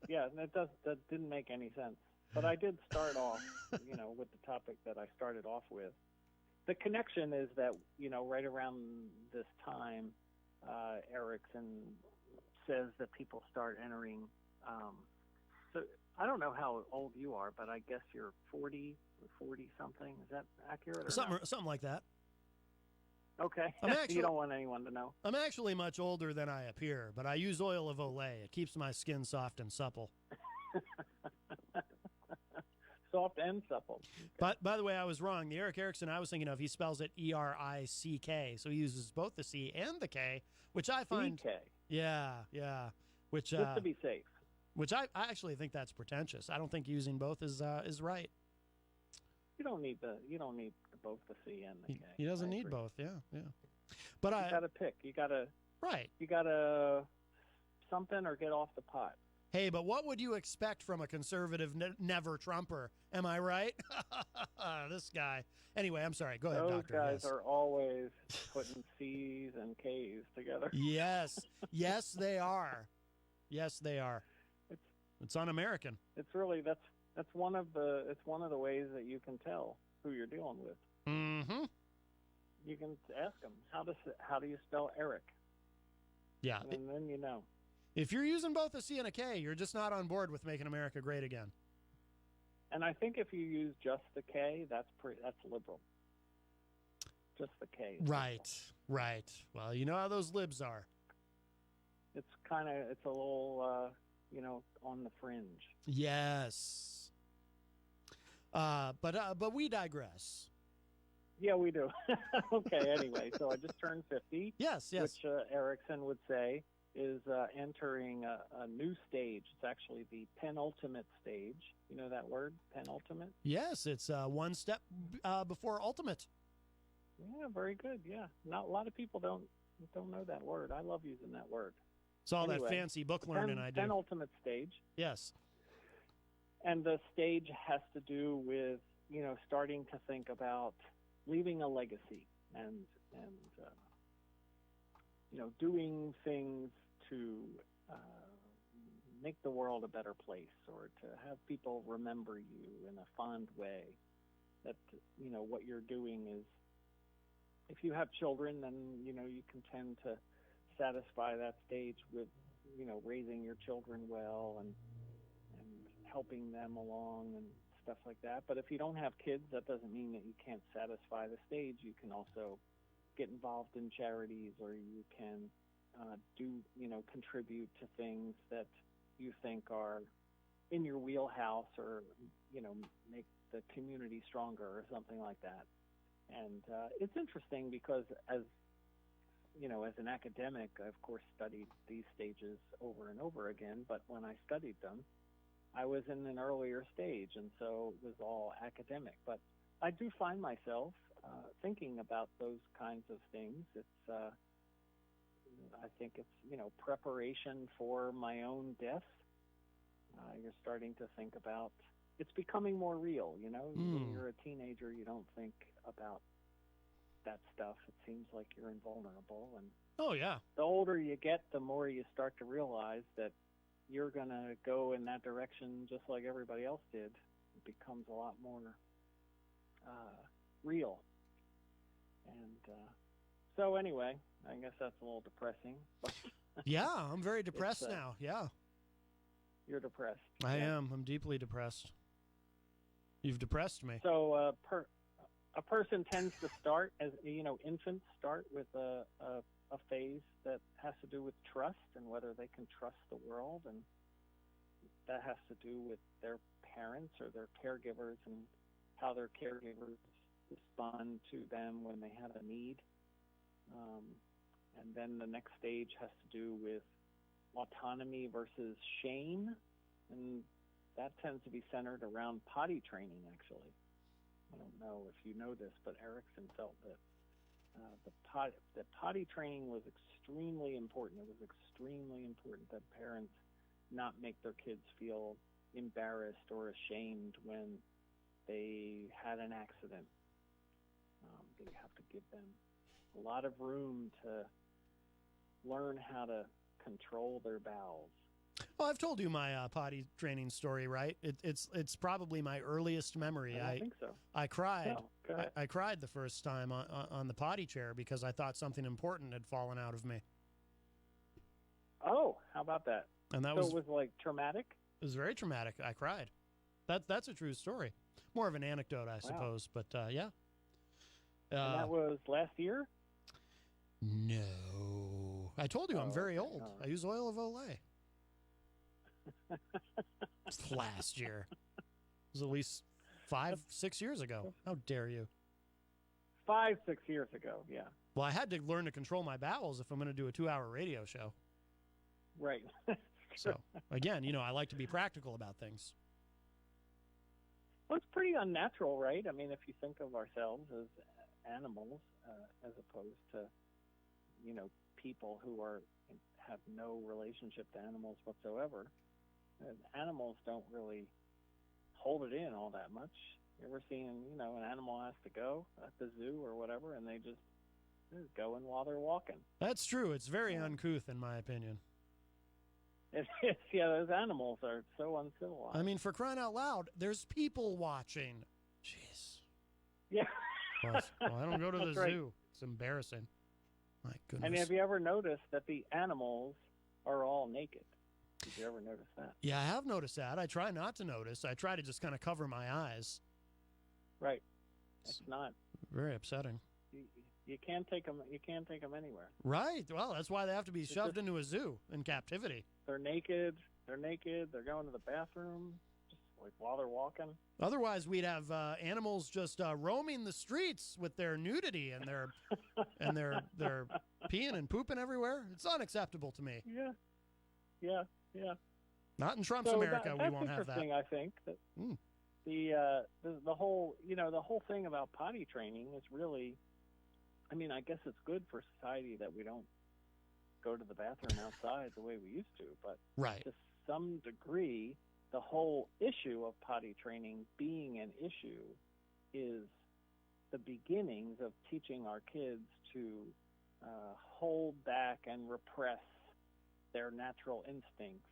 Yeah, that didn't make any sense. But I did start off, with the topic that I started off with. The connection is that, right around this time, Erickson says that people start entering. So I don't know how old you are, but I guess you're 40 or 40-something. Is that accurate? Or Something like that. Okay. You don't want anyone to know. I'm actually much older than I appear, but I use oil of Olay. It keeps my skin soft and supple. Soft and supple. Okay. But by the way, I was wrong. The Eric Erickson I was thinking of, he spells it E-R-I-C-K, so he uses both the C and the K, which I find. C-K. Yeah. Which just to be safe. Which I actually think that's pretentious. I don't think using both is right. You don't need both the C and the K. He doesn't need both. Yeah. But you gotta pick. You gotta something or get off the pot. Hey, but what would you expect from a conservative never Trumper? Am I right? This guy. Anyway, I'm sorry. Go ahead, Those Doctor. guys are always putting C's and K's together. Yes, they are. Yes, they are. It's un-American. It's really that's one of the ways that you can tell who you're dealing with. Mm-hmm. You can ask them how do you spell Eric? Yeah, and then you know. If you're using both a C and a K, you're just not on board with making America great again. And I think if you use just the K, that's liberal. Just the K. Right. Well, you know how those libs are. It's a little on the fringe. Yes. But we digress. Yeah, we do. Okay, anyway, so I just turned 50. Yes. Which Erickson would say is entering a new stage. It's actually the penultimate stage. You know that word, penultimate? Yes, it's one step before ultimate. Yeah, very good. Yeah, not a lot of people don't know that word. I love using that word. It's all that fancy book learning I do. Penultimate stage. Yes. And the stage has to do with starting to think about leaving a legacy and doing things to make the world a better place, or to have people remember you in a fond way. That what you're doing is, if you have children, then you can tend to satisfy that stage with raising your children well and helping them along and stuff like that. But if you don't have kids, that doesn't mean that you can't satisfy the stage. You can also get involved in charities, or you can contribute to things that you think are in your wheelhouse, or make the community stronger or something like that. And it's interesting because as an academic, I of course studied these stages over and over again, but when I studied them, I was in an earlier stage, and so it was all academic. But I do find myself thinking about those kinds of things. It's I think it's preparation for my own death. You're starting to think about, it's becoming more real. When you're a teenager, you don't think about that stuff. It seems like you're invulnerable, and oh yeah, the older you get, the more you start to realize that you're going to go in that direction just like everybody else did. It becomes a lot more real. And so anyway, I guess that's a little depressing. But yeah, I'm very depressed now. Yeah. You're depressed. I am. I'm deeply depressed. You've depressed me. So a person tends to start as, infants start with a phase that has to do with trust and whether they can trust the world, and that has to do with their parents or their caregivers and how their caregivers respond to them when they have a need. And then the next stage has to do with autonomy versus shame, and that tends to be centered around potty training, actually. I don't know if you know this, but Erickson felt that the potty training was extremely important. It was extremely important that parents not make their kids feel embarrassed or ashamed when they had an accident. They have to give them a lot of room to learn how to control their bowels. Well, I've told you my potty training story, right? It's probably my earliest memory. I think so. I cried. No, go ahead. I cried the first time on the potty chair because I thought something important had fallen out of me. Oh, how about that? And that so was it was like traumatic? It was very traumatic. I cried. That's a true story. More of an anecdote, I suppose, but yeah. And that was last year? No. I told you I'm very old. Right. I use oil of Olay. Last year. It was at least 5-6 years ago. How dare you? 5-6 years ago, yeah. Well, I had to learn to control my bowels if I'm going to do a 2-hour radio show. Right. So, again, I like to be practical about things. Well, it's pretty unnatural, right? I mean, if you think of ourselves as animals, as opposed to, people who have no relationship to animals whatsoever. And animals don't really hold it in all that much. You ever seen, an animal has to go at the zoo or whatever, and they're going while they're walking. That's true. It's very uncouth, in my opinion. It is. Yeah, those animals are so uncivilized. I mean, for crying out loud, there's people watching. Jeez. Yeah. Well, I don't go to the That's zoo. right. It's embarrassing. My goodness. And have you ever noticed that the animals are all naked? Did you ever notice that? Yeah, I have noticed that. I try not to notice. I try to just kind of cover my eyes. Right. It's not. Very upsetting. You can't take them. You can't take them anywhere. Right. Well, that's why they have to be shoved into a zoo in captivity. They're naked. They're going to the bathroom just like while they're walking. Otherwise, we'd have animals just roaming the streets with their nudity and their peeing and pooping everywhere. It's unacceptable to me. Yeah. Not in Trump's So America. We won't have that. That's interesting. I think that the whole thing about potty training is really, I mean, I guess it's good for society that we don't go to the bathroom outside the way we used to, but right. To some degree, the whole issue of potty training being an issue is the beginnings of teaching our kids to hold back and repress their natural instincts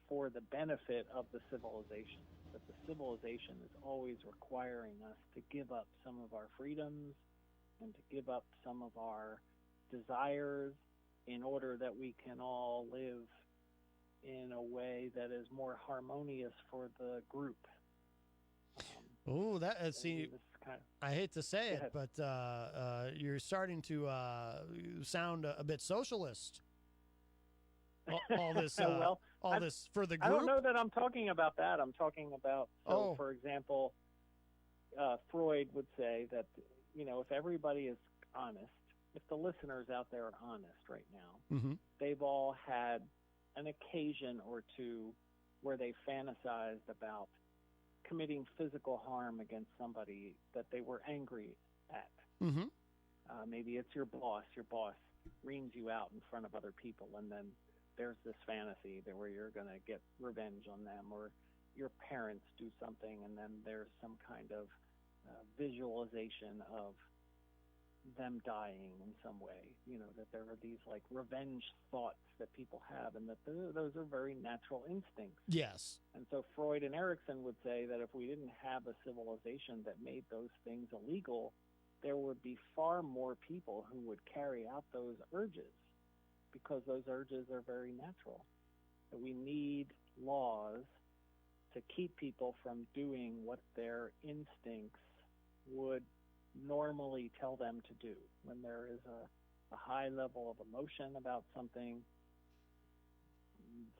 for the benefit of the civilization. That the civilization is always requiring us to give up some of our freedoms and to give up some of our desires in order that we can all live in a way that is more harmonious for the group. I hate to say it, but you're starting to sound a bit socialist. All this, this for the group. I don't know that I'm talking about that. I'm talking about, for example, Freud would say that, if everybody is honest, if the listeners out there are honest right now, they've all had an occasion or two where they fantasized about committing physical harm against somebody that they were angry at. Maybe it's your boss. Your boss reams you out in front of other people, and then there's this fantasy where you're going to get revenge on them, or your parents do something, and then there's some kind of visualization of them dying in some way, that there are these like revenge thoughts that people have, and that those are very natural instincts. Yes. And so Freud and Erickson would say that if we didn't have a civilization that made those things illegal, there would be far more people who would carry out those urges, because those urges are very natural. That we need laws to keep people from doing what their instincts would normally tell them to do. When there is a high level of emotion about something,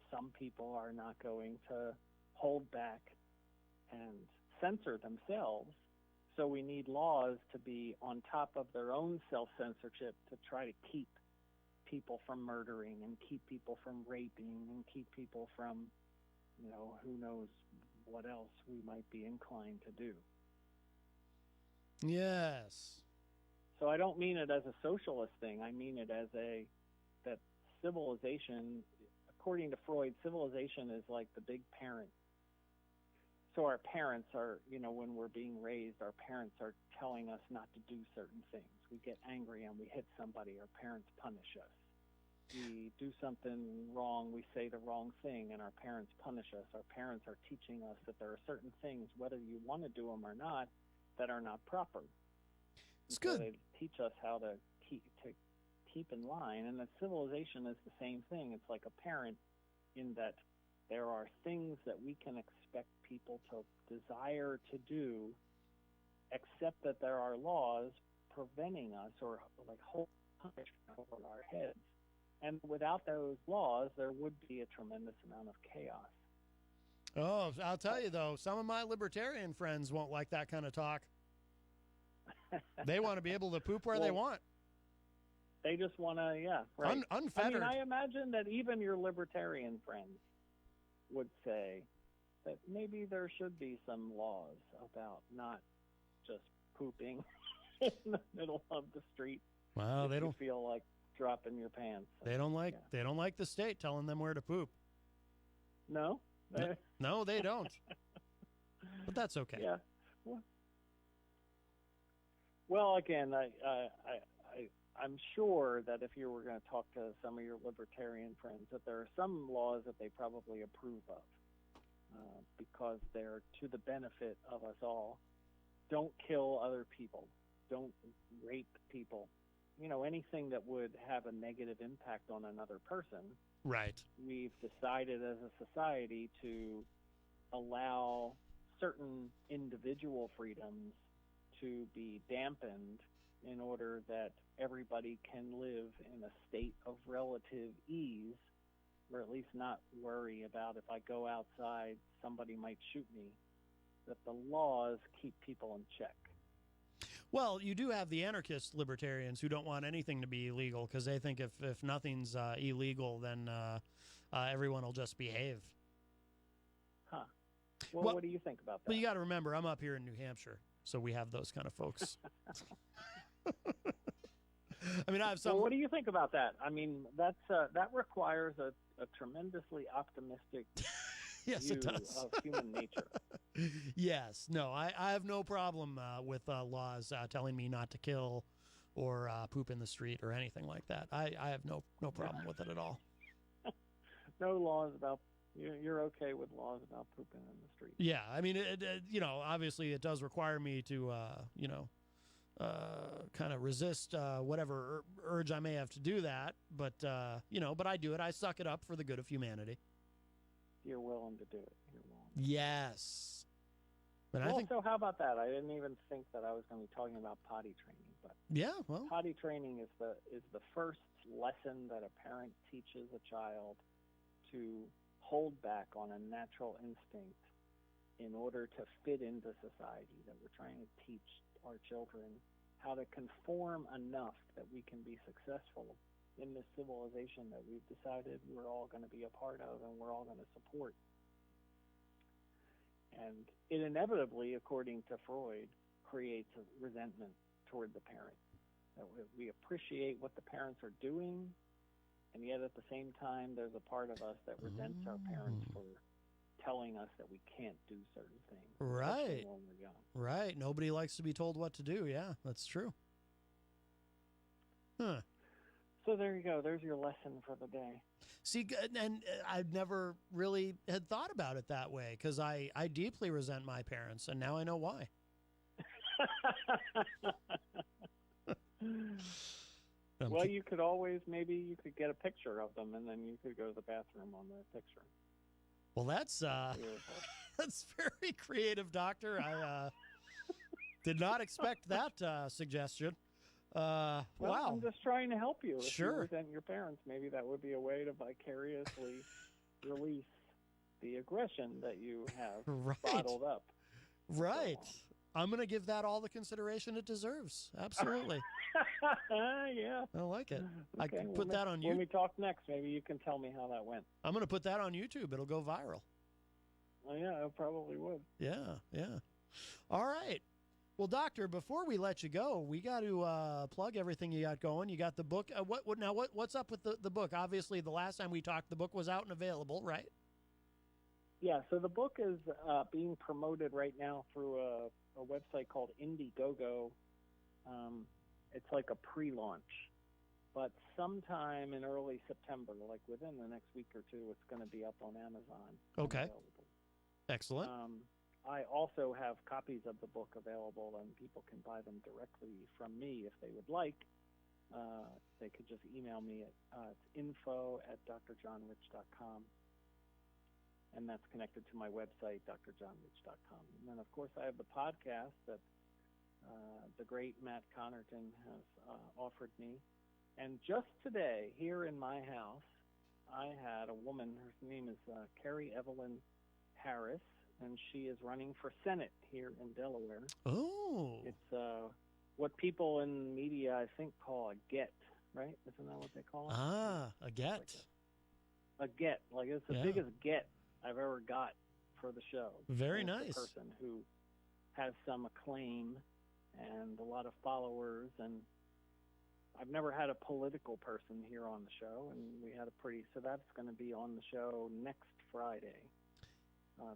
some people are not going to hold back and censor themselves. So we need laws to be on top of their own self-censorship to try to keep people from murdering and keep people from raping and keep people from, who knows what else we might be inclined to do. Yes. So I don't mean it as a socialist thing. I mean it as that civilization, according to Freud, civilization is like the big parent. So our parents are, when we're being raised, our parents are telling us not to do certain things. We get angry and we hit somebody. Our parents punish us. We do something wrong, we say the wrong thing, and our parents punish us. Our parents are teaching us that there are certain things, whether you want to do them or not, that are not proper. It's good. So they teach us how to keep in line, and that civilization is the same thing. It's like a parent in that there are things that we can expect people to desire to do, except that there are laws preventing us or like whole punishment over our heads. And without those laws, there would be a tremendous amount of chaos. Oh, I'll tell you, though, some of my libertarian friends won't like that kind of talk. They want to be able to poop where they want. They just want to, right. Unfettered. I imagine that even your libertarian friends would say that maybe there should be some laws about not just pooping in the middle of the street. Well, they don't feel like dropping your pants. They don't like the state telling them where to poop. No? No, they don't. But that's okay. Yeah. Well, again, I'm sure that if you were going to talk to some of your libertarian friends, that there are some laws that they probably approve of because they're to the benefit of us all. Don't kill other people. Don't rape people. Anything that would have a negative impact on another person. Right. We've decided as a society to allow certain individual freedoms to be dampened in order that everybody can live in a state of relative ease, or at least not worry about if I go outside, somebody might shoot me, that the laws keep people in check. Well, you do have the anarchist libertarians who don't want anything to be illegal because they think if nothing's illegal, then everyone will just behave. Huh. Well, what do you think about that? Well, you got to remember, I'm up here in New Hampshire, so we have those kind of folks. I mean, I have some. Well, what do you think about that? I mean, that requires a tremendously optimistic yes, view it does. of human nature. Yes. No, I have no problem with laws telling me not to kill or poop in the street or anything like that. I have no problem with it at all. No laws about. You're okay with laws about pooping in the street. Yeah, I mean, obviously it does require me to, kind of resist whatever urge I may have to do that. But, but I do it. I suck it up for the good of humanity. You're willing to do it. You're willing. Yes. But well, so how about that? I didn't even think that I was going to be talking about potty training, but yeah, well, potty training is the first lesson that a parent teaches a child to hold back on a natural instinct in order to fit into society, that we're trying to teach our children how to conform enough that we can be successful in this civilization that we've decided we're all going to be a part of and we're all going to support. And it inevitably, according to Freud, creates a resentment toward the parent. That we appreciate what the parents are doing, and yet at the same time, there's a part of us that resents our parents for telling us that we can't do certain things. Right. When we're young. Right. Nobody likes to be told what to do. Yeah, that's true. Huh. So there you go. There's your lesson for the day. See, and I've never really had thought about it that way because I deeply resent my parents, and now I know why. Well, you could always, maybe you could get a picture of them, and then you could go to the bathroom on the picture. Well, that's very creative, Doctor. Did not expect that suggestion. Well, Wow. I'm just trying to help you. If Sure. you resent your parents, maybe that would be a way to vicariously release the aggression that you have Right. bottled up. Right. I'm going to give that all the consideration it deserves. Absolutely. Yeah. I like it. I Okay, can well, put that on When you. we talk next, maybe you can tell me how that went. I'm going to put that on YouTube. It'll go viral. Oh, yeah, it probably would. Yeah, yeah. All right. Well, Doctor, before we let you go, we got to plug everything you got going. You got the book. What's up with the book? Obviously, the last time we talked, the book was out and available, right? Yeah, so the book is being promoted right now through a website called Indiegogo. It's like a pre-launch. But sometime in early September, like within the next week or two, it's going to be up on Amazon. Okay. Available. Excellent. I also have copies of the book available, and people can buy them directly from me if they would like. They could just email me at it's info@drjohnrich.com. And that's connected to my website, drjohnrich.com. And then, of course, I have the podcast that the great Matt Connarton has offered me. And just today, here in my house, I had a woman, her name is Carrie Evelyn Harris, and she is running for Senate here in Delaware. Oh. It's what people in media, I think, call a get, right? Isn't that what they call it? A get. A get. Like, it's the Yeah. biggest get I've ever got for the show. Very It's nice. A person who has some acclaim and a lot of followers, and I've never had a political person here on the show, and we had so that's going to be on the show next Friday,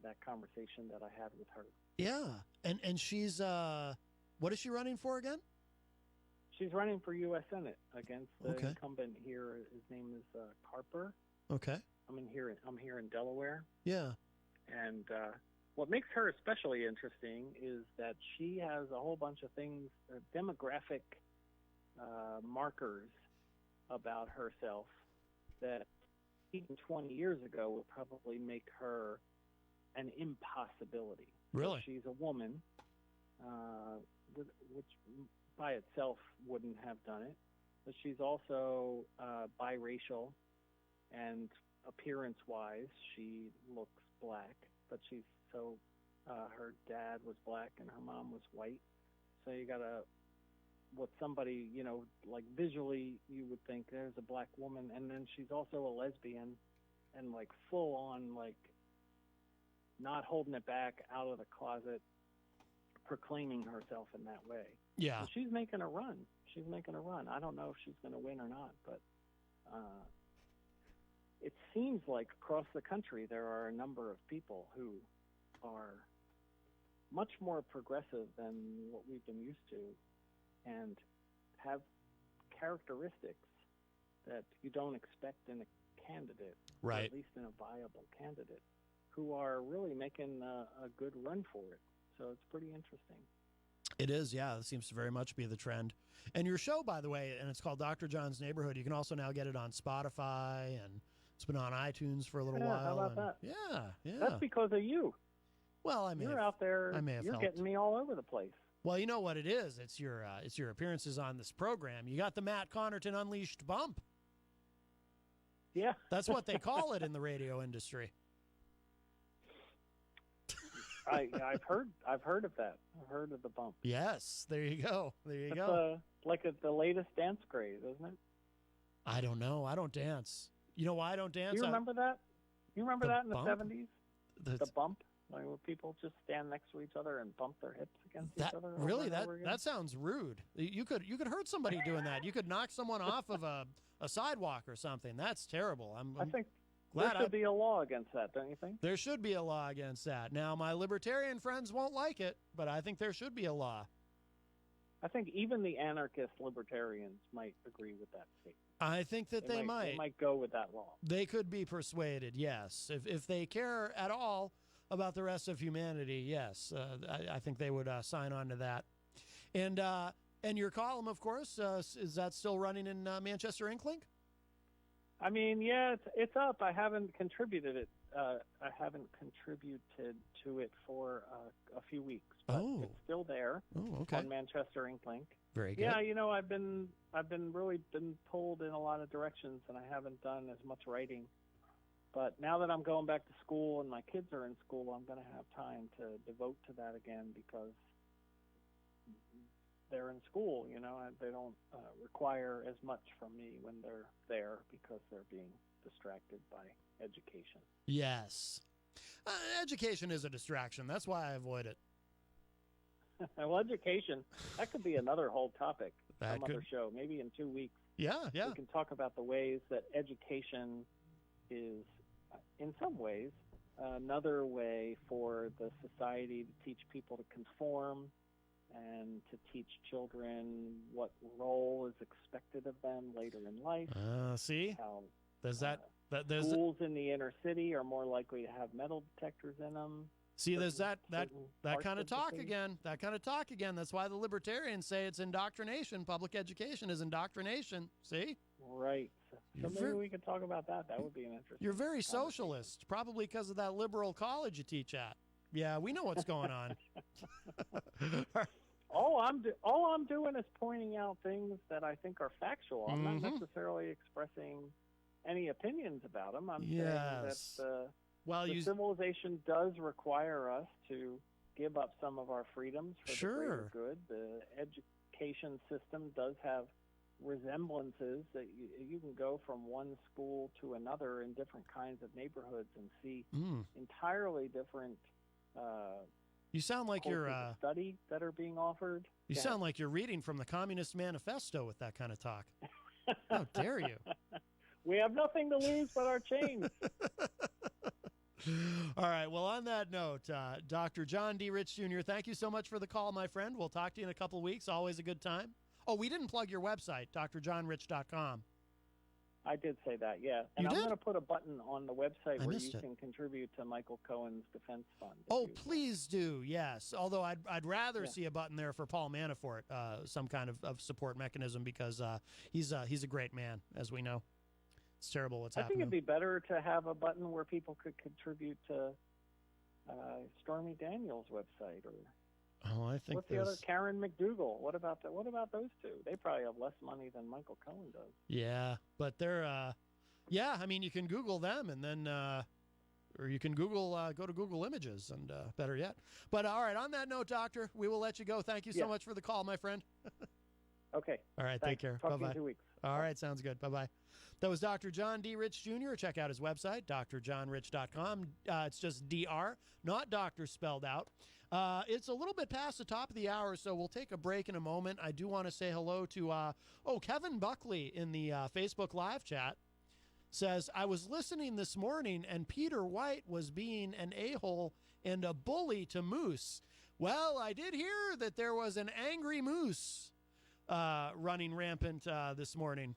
that conversation that I had with her. Yeah. And she's, what is she running for again? She's running for U.S. Senate against the Okay. incumbent here. His name is Carper. Okay. I'm here in Delaware. Yeah. And what makes her especially interesting is that she has a whole bunch of things, demographic markers about herself that even 20 years ago would probably make her an impossibility. Really? So she's a woman, which by itself wouldn't have done it. But she's also biracial, and appearance-wise, she looks black. But her dad was black and her mom was white. So you got what somebody, like visually you would think there's a black woman, and then she's also a lesbian, and like full on, like not holding it back, out of the closet, proclaiming herself in that way. Yeah. So she's making a run. I don't know if she's going to win or not, but it seems like across the country there are a number of people who are much more progressive than what we've been used to and have characteristics that you don't expect in a candidate, or Right. at least in a viable candidate, who are really making a good run for it. So it's pretty interesting. It is, yeah. It seems to very much be the trend. And your show, by the way, and it's called Dr. John's Neighborhood. You can also now get it on Spotify, and it's been on iTunes for a little while. How about that? Yeah, yeah. That's because of you. Well, You're out there. I may have You're helped. getting me all over the place. Well, you know what it is. It's your appearances on this program. You got the Matt Connarton Unleashed bump. Yeah. That's what they call it in the radio industry. I've heard of that. I've heard of the bump. Yes, there you go. There you It's go. the latest dance craze, isn't it? I don't know. I don't dance. You know why I don't dance? Do you remember that? You remember The that in the bump? 70s? The That's- bump? Like where people just stand next to each other and bump their hips against That each other? really over and over again? that sounds rude. You could hurt somebody doing that. You could knock someone off of a sidewalk or something. That's terrible. I think glad there should be a law against that, don't you think? there should be a law against that. Now, my libertarian friends won't like it, but I think there should be a law. I think even the anarchist libertarians might agree with that statement. I think that they might. They might go with that law. They could be persuaded, yes. If they care at all about the rest of humanity, yes. I think they would sign on to that. And your column, of course, is that still running in Manchester Inklink? I mean, yeah, it's up. I haven't contributed it I haven't contributed to it for a few weeks, but it's still there on Manchester Ink Link. Very good. Yeah, I've been really pulled in a lot of directions, and I haven't done as much writing. But now that I'm going back to school and my kids are in school, I'm going to have time to devote to that again because they're in school. They don't require as much from me when they're there because they're being distracted by education. Yes. Education is a distraction. That's why I avoid it. Well, education, that could be another whole topic, some other show, maybe in 2 weeks. Yeah. We can talk about the ways that education is, in some ways, another way for the society to teach people to conform and to teach children what role is expected of them later in life. See? How there's schools in the inner city are more likely to have metal detectors in them. See, there's that kind of talk again. That kind of talk again. That's why the libertarians say it's indoctrination. Public education is indoctrination. See? Right. So maybe we could talk about that. That would be an interesting. You're very socialist, probably because of that liberal college you teach at. Yeah, we know what's going on. All I'm doing is pointing out things that I think are factual. I'm not necessarily expressing any opinions about them. I'm saying that the civilization does require us to give up some of our freedoms for the greater good. The education system does have resemblances that you can go from one school to another in different kinds of neighborhoods and see entirely different you sound like you're study that are being offered. You sound like you're reading from the Communist Manifesto with that kind of talk. How dare you? We have nothing to lose but our chains. All right. Well, on that note, Dr. John D. Rich Jr., thank you so much for the call, my friend. We'll talk to you in a couple of weeks. Always a good time. Oh, we didn't plug your website, drjohnrich.com. I did say that, yeah. And I'm going to put a button on the website where you can contribute to Michael Cohen's defense fund. Oh, please do, yes. Although I'd rather see a button there for Paul Manafort, some kind of support mechanism, because he's a great man, as we know. It's terrible what's happening. I think it'd be better to have a button where people could contribute to Stormy Daniels' website, or I think what's the other, Karen McDougal. What about those two? They probably have less money than Michael Cohen does. Yeah, but they're I mean, you can Google them, and then or you can Google go to Google Images, and better yet. But all right, on that note, Doctor, we will let you go. Thank you so much for the call, my friend. Okay. All right, take care. Talk Bye-bye. to you in 2 weeks. All right, sounds good. Bye-bye. That was Dr. John D. Rich Jr. Check out his website, drjohnrich.com. It's just DR, not doctor spelled out. It's a little bit past the top of the hour, so we'll take a break in a moment. I do want to say hello to, Kevin Buckley in the Facebook Live chat. Says, I was listening this morning, and Peter White was being an a-hole and a bully to Moose. Well, I did hear that there was an angry moose running rampant this morning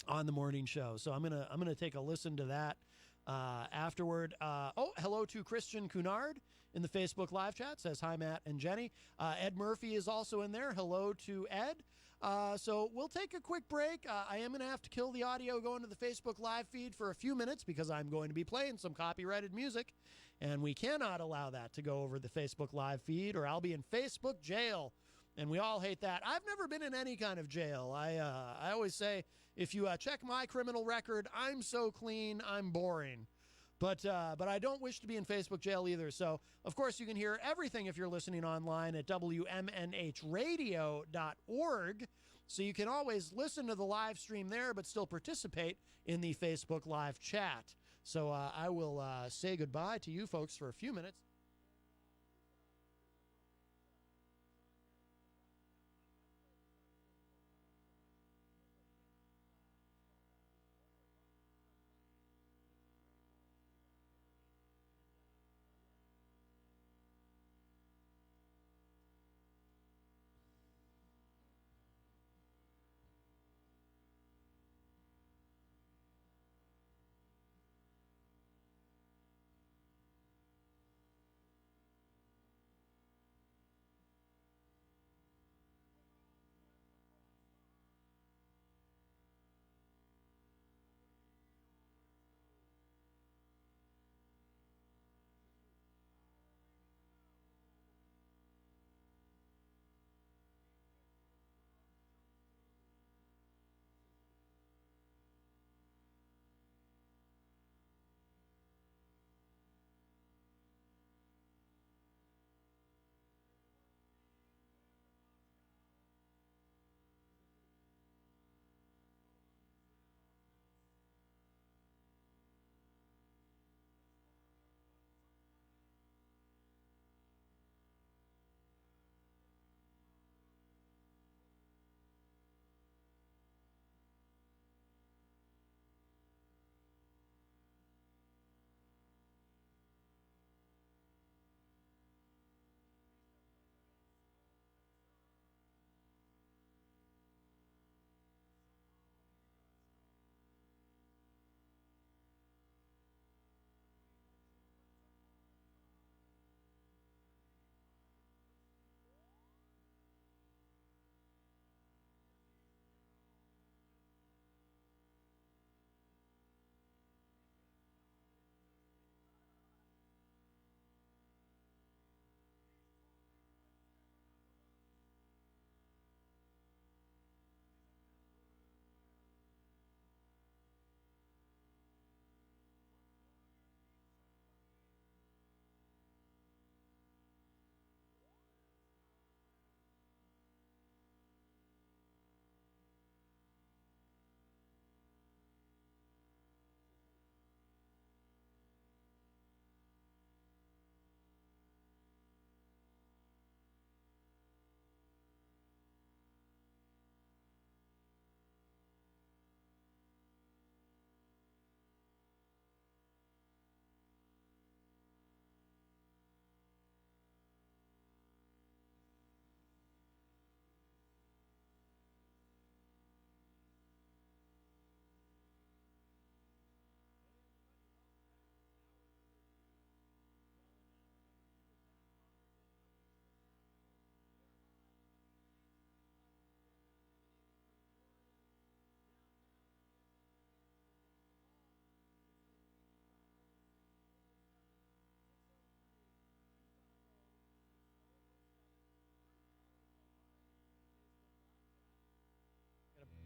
on the morning show. So I'm gonna take a listen to that afterward. Hello to Christian Cunard in the Facebook live chat. Says hi, Matt and Jenny. Ed Murphy is also in there. Hello to Ed. So we'll take a quick break. I am going to have to kill the audio going to the Facebook live feed for a few minutes because I'm going to be playing some copyrighted music, and we cannot allow that to go over the Facebook live feed, or I'll be in Facebook jail. And we all hate that. I've never been in any kind of jail. I always say, if you check my criminal record, I'm so clean, I'm boring. But I don't wish to be in Facebook jail either. So, of course, you can hear everything if you're listening online at WMNHradio.org. So you can always listen to the live stream there, but still participate in the Facebook live chat. So I will say goodbye to you folks for a few minutes.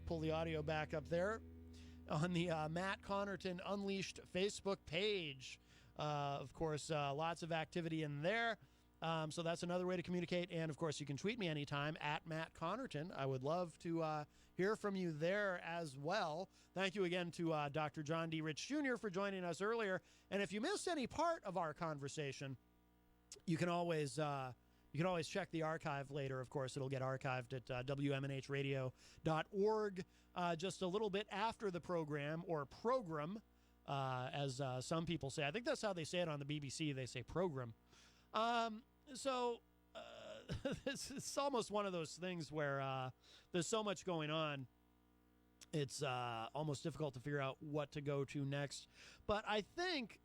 pull the audio back up there on the Matt Connarton Unleashed Facebook page. Of course, lots of activity in there. So that's another way to communicate. And, of course, you can tweet me anytime at Matt Connarton. I would love to hear from you there as well. Thank you again to Dr. John D. Rich Jr. for joining us earlier. And if you missed any part of our conversation, you can always check the archive later. Of course, it'll get archived at WMNHradio.org just a little bit after the program, or program, as some people say. I think that's how they say it on the BBC. They say program. It's almost one of those things where there's so much going on. It's almost difficult to figure out what to go to next. But I think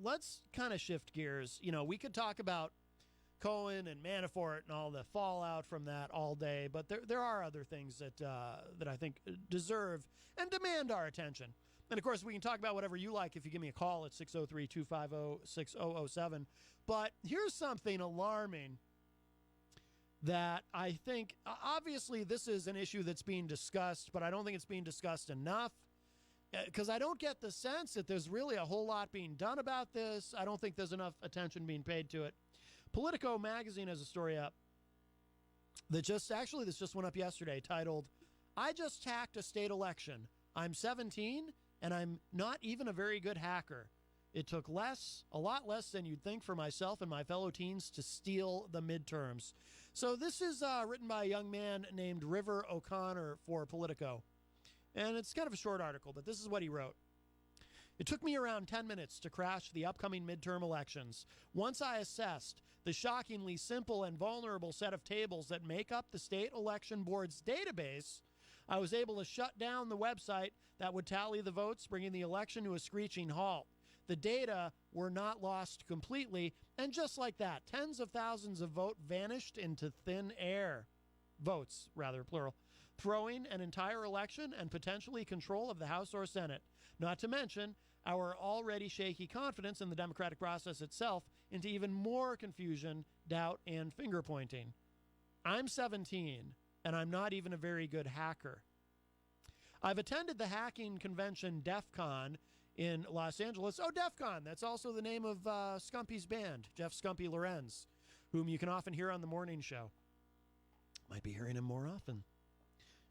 let's kind of shift gears. You know, we could talk about Cohen and Manafort and all the fallout from that all day, but there are other things that I think deserve and demand our attention. And, of course, we can talk about whatever you like if you give me a call at 603-250-6007. But here's something alarming that I think, obviously, this is an issue that's being discussed, but I don't think it's being discussed enough, because I don't get the sense that there's really a whole lot being done about this. I don't think there's enough attention being paid to it. Politico magazine has a story up that this just went up yesterday, titled, "I just hacked a state election. I'm 17, and I'm not even a very good hacker. It took a lot less than you'd think for myself and my fellow teens to steal the midterms." So this is written by a young man named River O'Connor for Politico. And it's kind of a short article, but this is what he wrote. "It took me around 10 minutes to crash the upcoming midterm elections. Once I assessed the shockingly simple and vulnerable set of tables that make up the state election board's database, I was able to shut down the website that would tally the votes, bringing the election to a screeching halt. The data were not lost completely, and just like that, tens of thousands of votes vanished into thin air. Votes, rather, plural. Throwing an entire election and potentially control of the House or Senate. Not to mention our already shaky confidence in the democratic process itself into even more confusion, doubt, and finger-pointing. I'm 17, and I'm not even a very good hacker. I've attended the hacking convention DEF CON in Los Angeles." Oh, DEF CON, that's also the name of Scumpy's band, Jeff Scumpy Lorenz, whom you can often hear on the morning show. Might be hearing him more often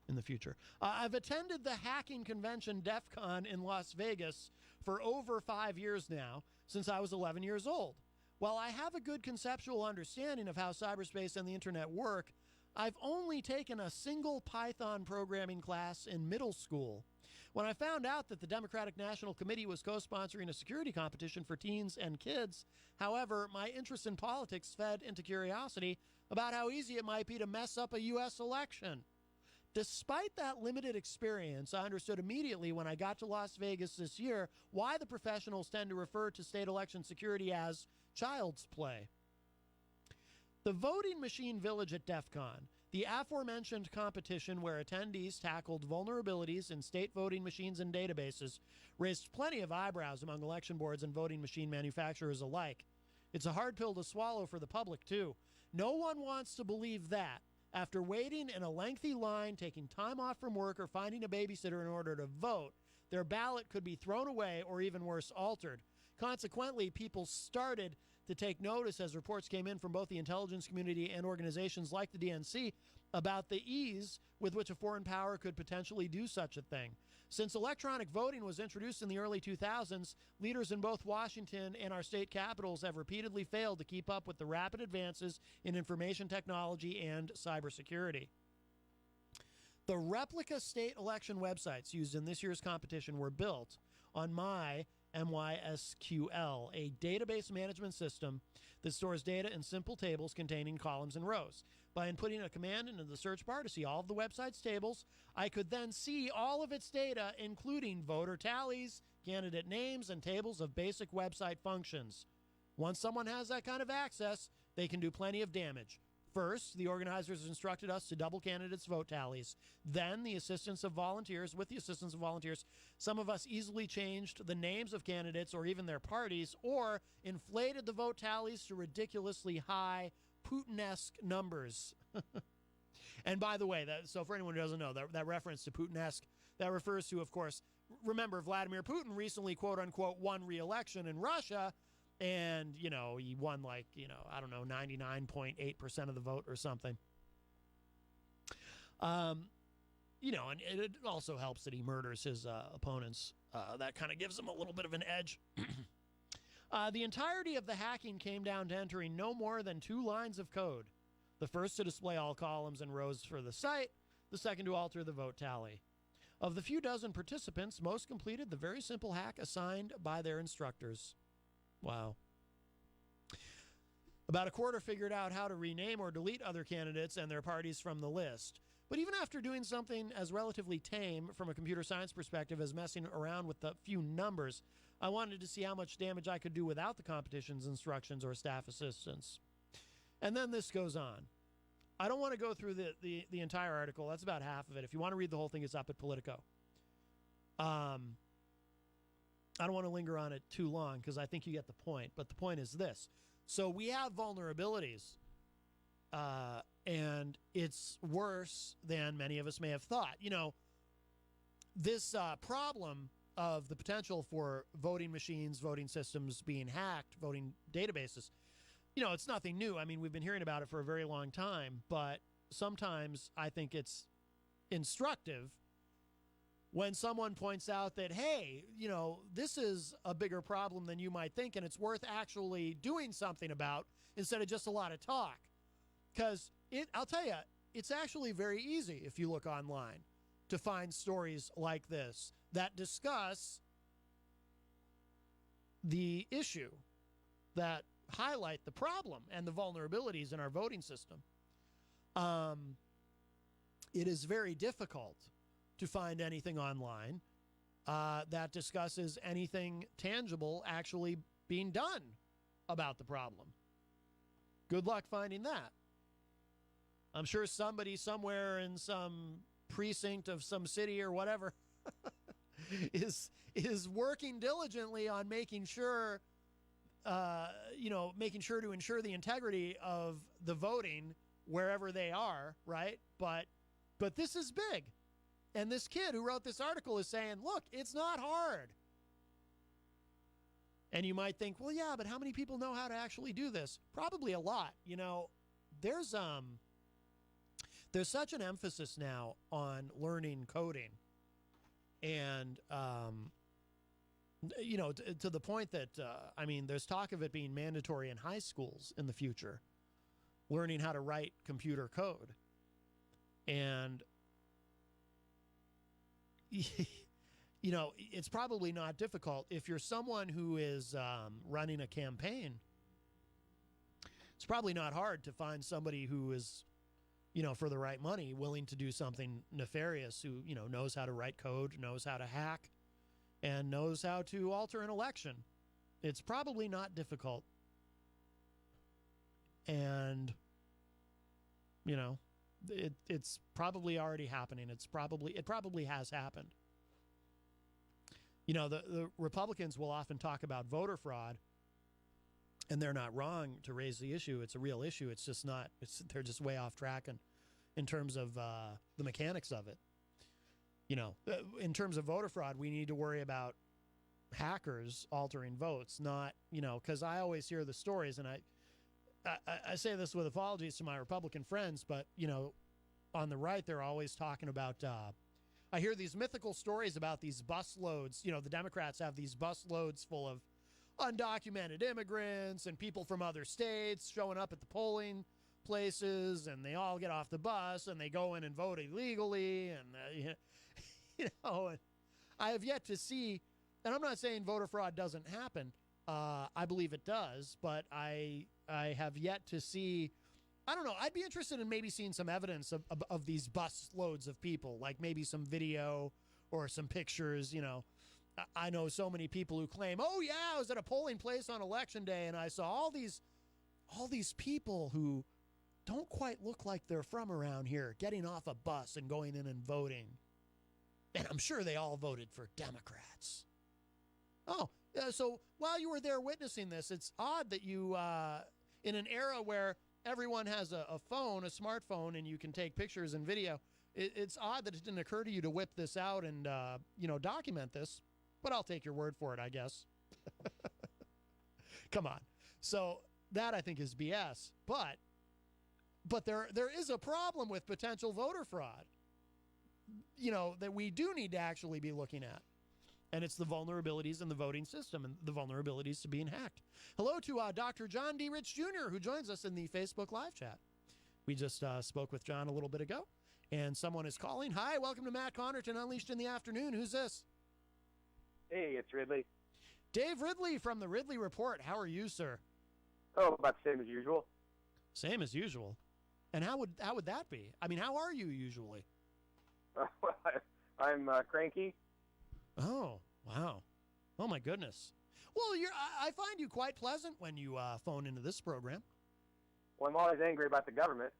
in the future. "I've attended the hacking convention DEF CON in Las Vegas for over 5 years now, since I was 11 years old. While I have a good conceptual understanding of how cyberspace and the internet work, I've only taken a single Python programming class in middle school. When I found out that the Democratic National Committee was co-sponsoring a security competition for teens and kids, however, my interest in politics fed into curiosity about how easy it might be to mess up a U.S. election. Despite that limited experience, I understood immediately when I got to Las Vegas this year why the professionals tend to refer to state election security as child's play. The voting machine village at DEF CON, the aforementioned competition where attendees tackled vulnerabilities in state voting machines and databases, raised plenty of eyebrows among election boards and voting machine manufacturers alike. It's a hard pill to swallow for the public, too. No one wants to believe that, after waiting in a lengthy line, taking time off from work, or finding a babysitter in order to vote, their ballot could be thrown away or, even worse, altered. Consequently, people started to take notice as reports came in from both the intelligence community and organizations like the DNC about the ease with which a foreign power could potentially do such a thing. Since electronic voting was introduced in the early 2000s, leaders in both Washington and our state capitals have repeatedly failed to keep up with the rapid advances in information technology and cybersecurity. The replica state election websites used in this year's competition were built on MySQL, a database management system that stores data in simple tables containing columns and rows. By inputting a command into the search bar to see all of the website's tables, I could then see all of its data, including voter tallies, candidate names, and tables of basic website functions. Once someone has that kind of access, they can do plenty of damage. First, the organizers instructed us to double candidates' vote tallies. Then, with the assistance of volunteers, some of us easily changed the names of candidates or even their parties, or inflated the vote tallies to ridiculously high, Putin-esque numbers. And by the way, so for anyone who doesn't know, that reference to Putin-esque, that refers to, of course, remember Vladimir Putin recently, quote unquote, won re-election in Russia. And, he won 99.8% of the vote or something. And it also helps that he murders his opponents. That kind of gives him a little bit of an edge. The entirety of the hacking came down to entering no more than 2 lines of code. The first to display all columns and rows for the site, the second to alter the vote tally. Of the few dozen participants, most completed the very simple hack assigned by their instructors. Wow. About a quarter figured out how to rename or delete other candidates and their parties from the list. But even after doing something as relatively tame from a computer science perspective as messing around with the few numbers, I wanted to see how much damage I could do without the competition's instructions or staff assistance. And then this goes on. I don't want to go through the entire article. That's about half of it. If you want to read the whole thing, it's up at Politico. I don't want to linger on it too long because I think you get the point. But the point is this. So we have vulnerabilities, and it's worse than many of us may have thought. This problem of the potential for voting machines, voting systems being hacked, voting databases, it's nothing new. I mean, we've been hearing about it for a very long time, but sometimes I think it's instructive when someone points out that, hey, this is a bigger problem than you might think, and it's worth actually doing something about instead of just a lot of talk. Because I'll tell you, it's actually very easy if you look online to find stories like this that discuss the issue, that highlight the problem and the vulnerabilities in our voting system. It is very difficult to find anything online that discusses anything tangible actually being done about the problem. Good luck finding that. I'm sure somebody somewhere in some precinct of some city or whatever is working diligently on making sure to ensure the integrity of the voting wherever they are, right? But this is big. And this kid who wrote this article is saying, look, it's not hard. And you might think, well, yeah, but how many people know how to actually do this? Probably a lot. There's such an emphasis now on learning coding. And, to the point that, there's talk of it being mandatory in high schools in the future, learning how to write computer code. And, it's probably not difficult. If you're someone who is running a campaign, it's probably not hard to find somebody who is, for the right money, willing to do something nefarious, who, knows how to write code, knows how to hack, and knows how to alter an election. It's probably not difficult. And, it's probably already happening. It probably has happened. The Republicans will often talk about voter fraud, and they're not wrong to raise the issue. It's a real issue. It's just not. They're just way off track in terms of the mechanics of it. In terms of voter fraud, we need to worry about hackers altering votes, not, because I always hear the stories, and I say this with apologies to my Republican friends, but, on the right, they're always talking about, I hear these mythical stories about these bus loads. The Democrats have these bus loads full of undocumented immigrants and people from other states showing up at the polling places, and they all get off the bus and they go in and vote illegally. And, and I have yet to see, and I'm not saying voter fraud doesn't happen. I believe it does, but I have yet to see, I don't know, I'd be interested in maybe seeing some evidence of these bus loads of people, like maybe some video or some pictures. I know so many people who claim, oh yeah, I was at a polling place on election day and I saw all these people who don't quite look like they're from around here getting off a bus and going in and voting. And I'm sure they all voted for Democrats. Oh, so while you were there witnessing this, it's odd that you, in an era where everyone has a phone, a smartphone, and you can take pictures and video. It's odd that it didn't occur to you to whip this out and, document this, but I'll take your word for it, I guess. Come on. So that, I think, is BS. But there is a problem with potential voter fraud, that we do need to actually be looking at. And it's the vulnerabilities in the voting system and the vulnerabilities to being hacked. Hello to Dr. John D. Rich Jr., who joins us in the Facebook live chat. We just spoke with John a little bit ago, and someone is calling. Hi, welcome to Matt Connarton Unleashed in the Afternoon. Who's this? Hey, it's Ridley. Dave Ridley from the Ridley Report. How are you, sir? Oh, about the same as usual. Same as usual. And how would that be? I mean, how are you usually? Well, I'm cranky. Oh, wow. Oh, my goodness. Well, I find you quite pleasant when you phone into this program. Well, I'm always angry about the government.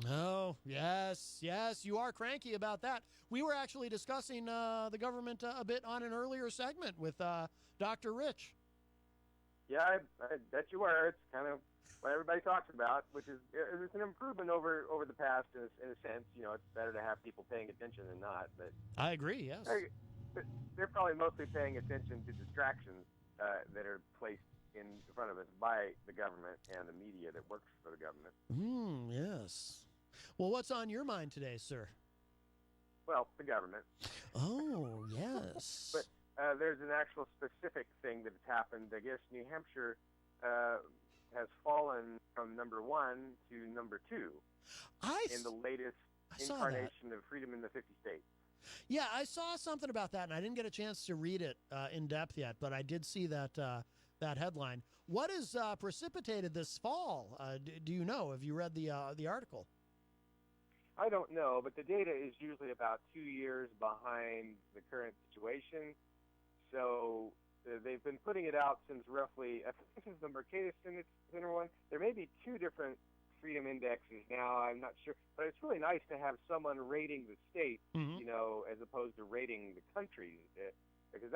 Oh, yes, you are cranky about that. We were actually discussing the government a bit on an earlier segment with Dr. Rich. Yeah, I bet you were. It's kind of what everybody talks about, which is it's an improvement over the past in a sense. It's better to have people paying attention than not. But I agree, yes. They're probably mostly paying attention to distractions that are placed in front of us by the government and the media that works for the government. Yes. Well, what's on your mind today, sir? Well, the government. Oh, yes. But there's an actual specific thing that has happened. I guess New Hampshire has fallen from number 1 to number 2 in the latest incarnation of freedom in the 50 states. Yeah, I saw something about that, and I didn't get a chance to read it in depth yet, but I did see that headline. What has precipitated this fall? Do you know? Have you read the article? I don't know, but the data is usually about 2 years behind the current situation. So they've been putting it out since roughly, I think this is the Mercatus Center one. There may be 2 different freedom indexes now. I'm not sure, but it's really nice to have someone rating the states, as opposed to rating the countries, because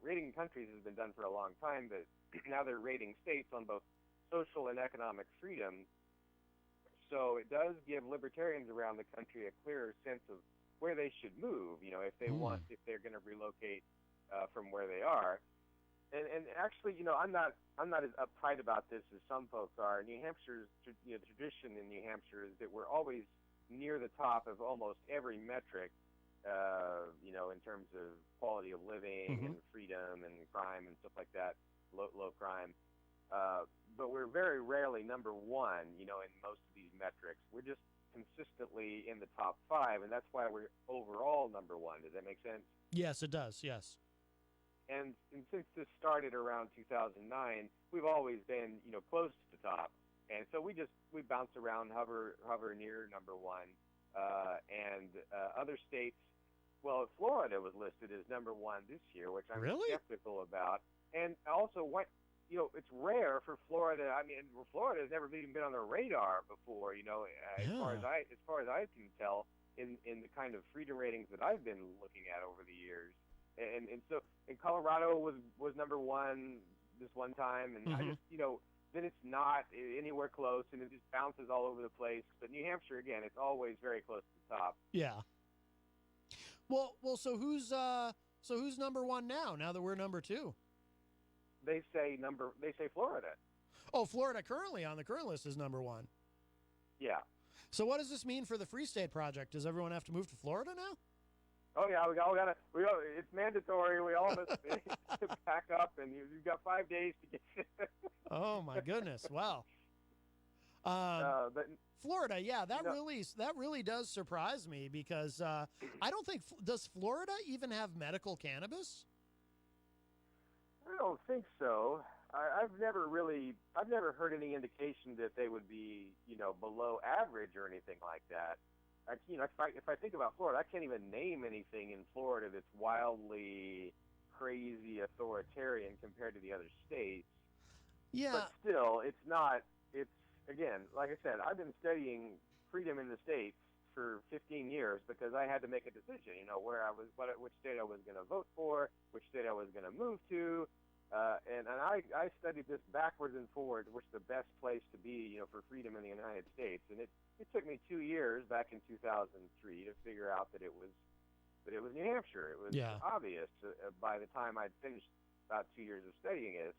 rating countries has been done for a long time, but now they're rating states on both social and economic freedom. So it does give libertarians around the country a clearer sense of where they should move. If they if they're going to relocate from where they are. And actually, I'm not as uptight about this as some folks are. New Hampshire's tradition in New Hampshire is that we're always near the top of almost every metric, in terms of quality of living and freedom and crime and stuff like that, low crime. But we're very rarely number 1, in most of these metrics. We're just consistently in the top 5, and that's why we're overall number 1. Does that make sense? Yes, it does. Yes. And since this started around 2009, we've always been, close to the top. And so we bounce around, hover near number 1. And other states, well, Florida was listed as number 1 this year, which I'm skeptical about. And also, it's rare for Florida. I mean, Florida has never even been on the radar before. As far as I can tell, in the kind of freedom ratings that I've been looking at over the years. And so, in Colorado was number 1 this one time, and I just then it's not anywhere close, and it just bounces all over the place. But New Hampshire, again, it's always very close to the top. Yeah. Well. So who's number 1 now? Now that we're number 2. They say Florida. Oh, Florida currently on the current list is number 1. Yeah. So what does this mean for the Free State Project? Does everyone have to move to Florida now? Oh yeah, it's mandatory. We all must pack up, and you've got 5 days to get. Oh my goodness! Wow. But Florida, yeah, that really does surprise me because I don't think does Florida even have medical cannabis? I don't think so. I've never heard any indication that they would be, below average or anything like that. If I think about Florida, I can't even name anything in Florida that's wildly crazy authoritarian compared to the other states. Yeah. But still, it's not. It's, again, like I said, I've been studying freedom in the states for 15 years because I had to make a decision, which state I was going to vote for, which state I was going to move to. And I studied this backwards and forwards, which is the best place to be, for freedom in the United States. And it took me 2 years back in 2003 to figure out that it was New Hampshire. It was obvious by the time I'd finished about 2 years of studying it.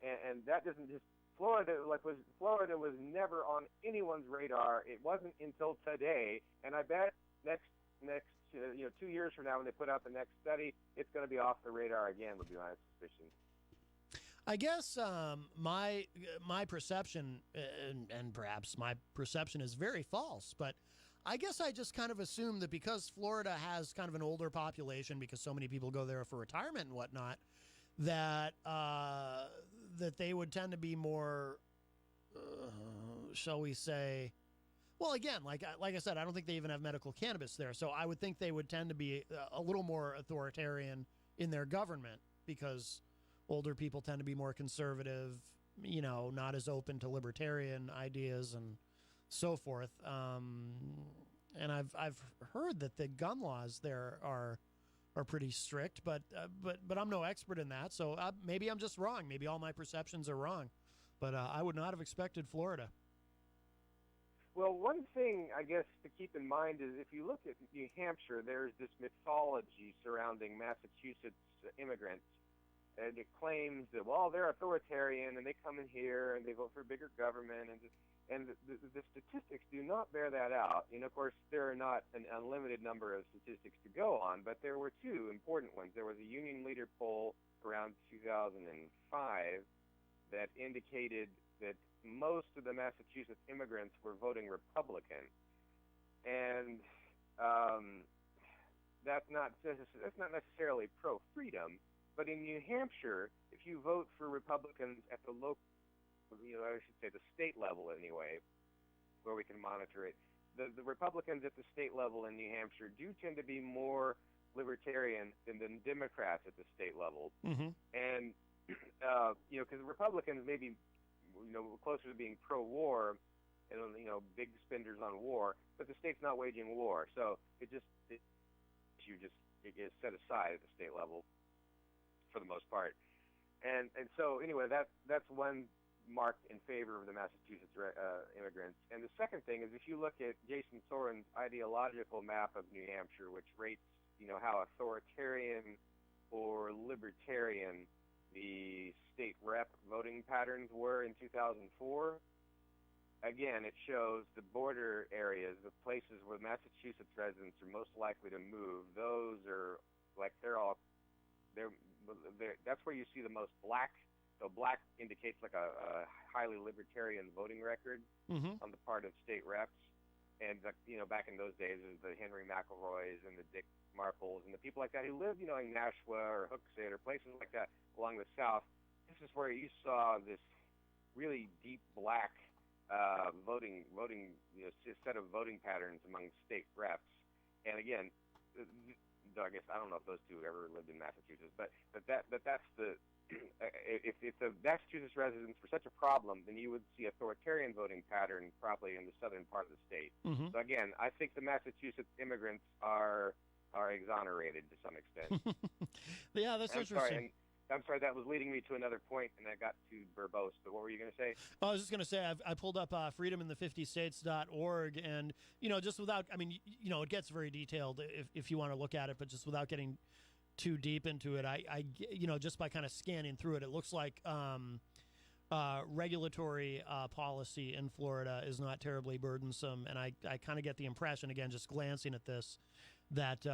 And that doesn't just Florida was never on anyone's radar. It wasn't until today, and I bet next 2 years from now when they put out the next study, it's going to be off the radar again, would be my suspicion. I guess my perception, and perhaps my perception is very false, but I guess I just kind of assume that because Florida has kind of an older population, because so many people go there for retirement and whatnot, that that they would tend to be more, shall we say, well, again, like I said, I don't think they even have medical cannabis there, so I would think they would tend to be a little more authoritarian in their government because older people tend to be more conservative, not as open to libertarian ideas and so forth. And I've heard that the gun laws there are pretty strict, but I'm no expert in that, so maybe I'm just wrong. Maybe all my perceptions are wrong, but I would not have expected Florida. Well, one thing I guess to keep in mind is if you look at New Hampshire, there's this mythology surrounding Massachusetts immigrants, and it claims that, well, they're authoritarian and they come in here and they vote for bigger government, and the statistics do not bear that out. Of course, there are not an unlimited number of statistics to go on, but there were two important ones. There was a Union Leader poll around 2005 that indicated that most of the Massachusetts immigrants were voting Republican, and that's not necessarily pro-freedom. But in New Hampshire, if you vote for Republicans at the local, I should say the state level anyway, where we can monitor it, the Republicans at the state level in New Hampshire do tend to be more libertarian than the Democrats at the state level. Mm-hmm. And because Republicans may be closer to being pro-war and big spenders on war, but the state's not waging war, so it gets set aside at the state level for the most part. And so anyway, that's one mark in favor of the Massachusetts immigrants. And the second thing is, if you look at Jason Soren's ideological map of New Hampshire, which rates how authoritarian or libertarian the state rep voting patterns were in 2004, again, it shows the border areas, the places where Massachusetts residents are most likely to move. Those are that's where you see the most black. So black indicates like a highly libertarian voting record on the part of state reps. And back in those days, it was the Henry McElroys and the Dick Marples and the people like that who lived, in Nashua or Hooksett or places like that along the South. This is where you saw this really deep black voting set of voting patterns among state reps. And again, I guess I don't know if those two ever lived in Massachusetts, but that's the if the Massachusetts residents were such a problem, then you would see authoritarian voting pattern probably in the southern part of the state. Mm-hmm. So again, I think the Massachusetts immigrants are exonerated to some extent. Yeah, that's interesting. I'm sorry, that was leading me to another point, and I got too verbose. But what were you going to say? I was just going to say I pulled up freedomin50states.org, and just without, it gets very detailed if you want to look at it, but just without getting too deep into it, I just by kind of scanning through it, it looks like regulatory policy in Florida is not terribly burdensome, and I kind of get the impression, again, just glancing at this, that's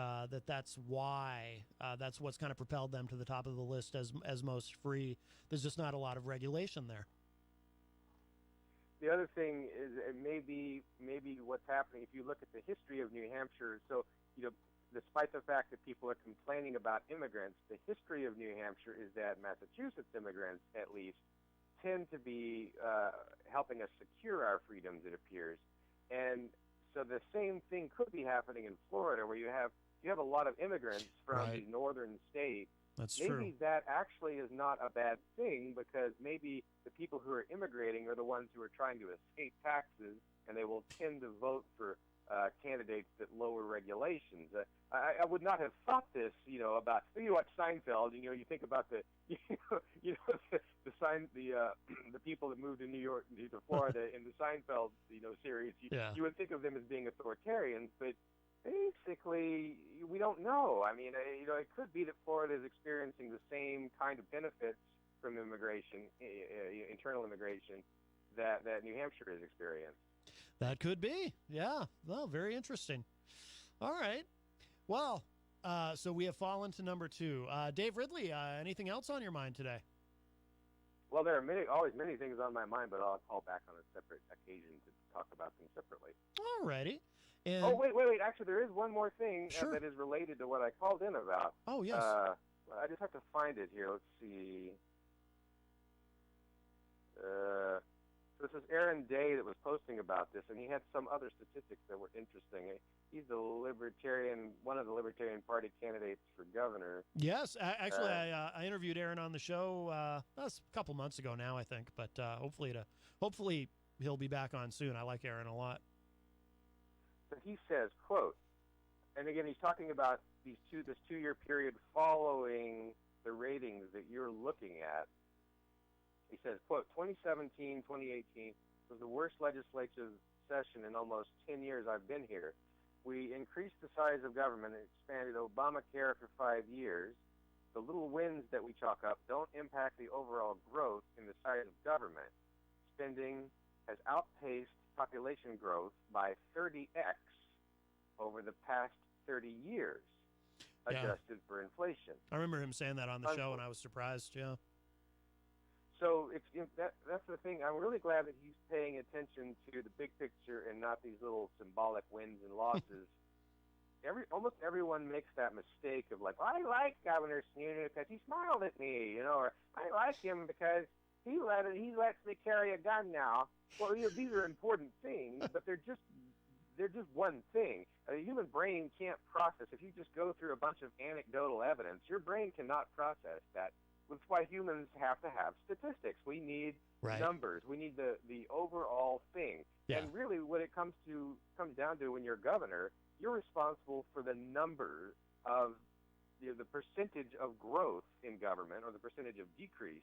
why that's what's kind of propelled them to the top of the list as most free. There's just not a lot of regulation there. The other thing is maybe what's happening, if you look at the history of New Hampshire, so despite the fact that people are complaining about immigrants, the history of New Hampshire is that Massachusetts immigrants, at least, tend to be helping us secure our freedoms, it appears. And so the same thing could be happening in Florida, where you have a lot of immigrants from the northern states. That's maybe true. That actually is not a bad thing, because maybe the people who are immigrating are the ones who are trying to escape taxes, and they will tend to vote for candidates that lower regulations. I would not have thought this, about you watch Seinfeld. You think about the the people that moved to New York to Florida in the Seinfeld series. You would think of them as being authoritarians, but basically we don't know. I mean, it could be that Florida is experiencing the same kind of benefits from immigration, internal immigration, that New Hampshire has experienced. That could be. Yeah. Well, very interesting. All right. Well, so we have fallen to number 2. Dave Ridley, anything else on your mind today? Well, there are always many things on my mind, but I'll call back on a separate occasion to talk about them separately. All righty. And oh, wait. Actually, there is one more thing that is related to what I called in about. Oh, yes. I just have to find it here. Let's see. So this is Aaron Day that was posting about this, and he had some other statistics that were interesting. He's one of the Libertarian Party candidates for governor. Yes, actually, I interviewed Aaron on the show. That was a couple months ago now, I think, but hopefully he'll be back on soon. I like Aaron a lot. So he says, quote, and again, he's talking about this 2-year period following the ratings that you're looking at. He says, quote, 2017, 2018 was the worst legislative session in almost 10 years I've been here. We increased the size of government and expanded Obamacare for 5 years. The little wins that we chalk up don't impact the overall growth in the size of government. Spending has outpaced population growth by 30x over the past 30 years, adjusted for inflation. I remember him saying that on the show, and I was surprised, yeah. So that's the thing. I'm really glad that he's paying attention to the big picture and not these little symbolic wins and losses. Almost everyone makes that mistake of like, I like Governor Sununu because he smiled at me, or I like him because he lets me carry a gun now. Well, these are important things, but they're just one thing. A human brain can't process. If you just go through a bunch of anecdotal evidence, your brain cannot process that. That's why humans have to have statistics. We need numbers. We need the overall thing. Yeah. And really what it comes down to when you're governor, you're responsible for the number of the percentage of growth in government or the percentage of decrease.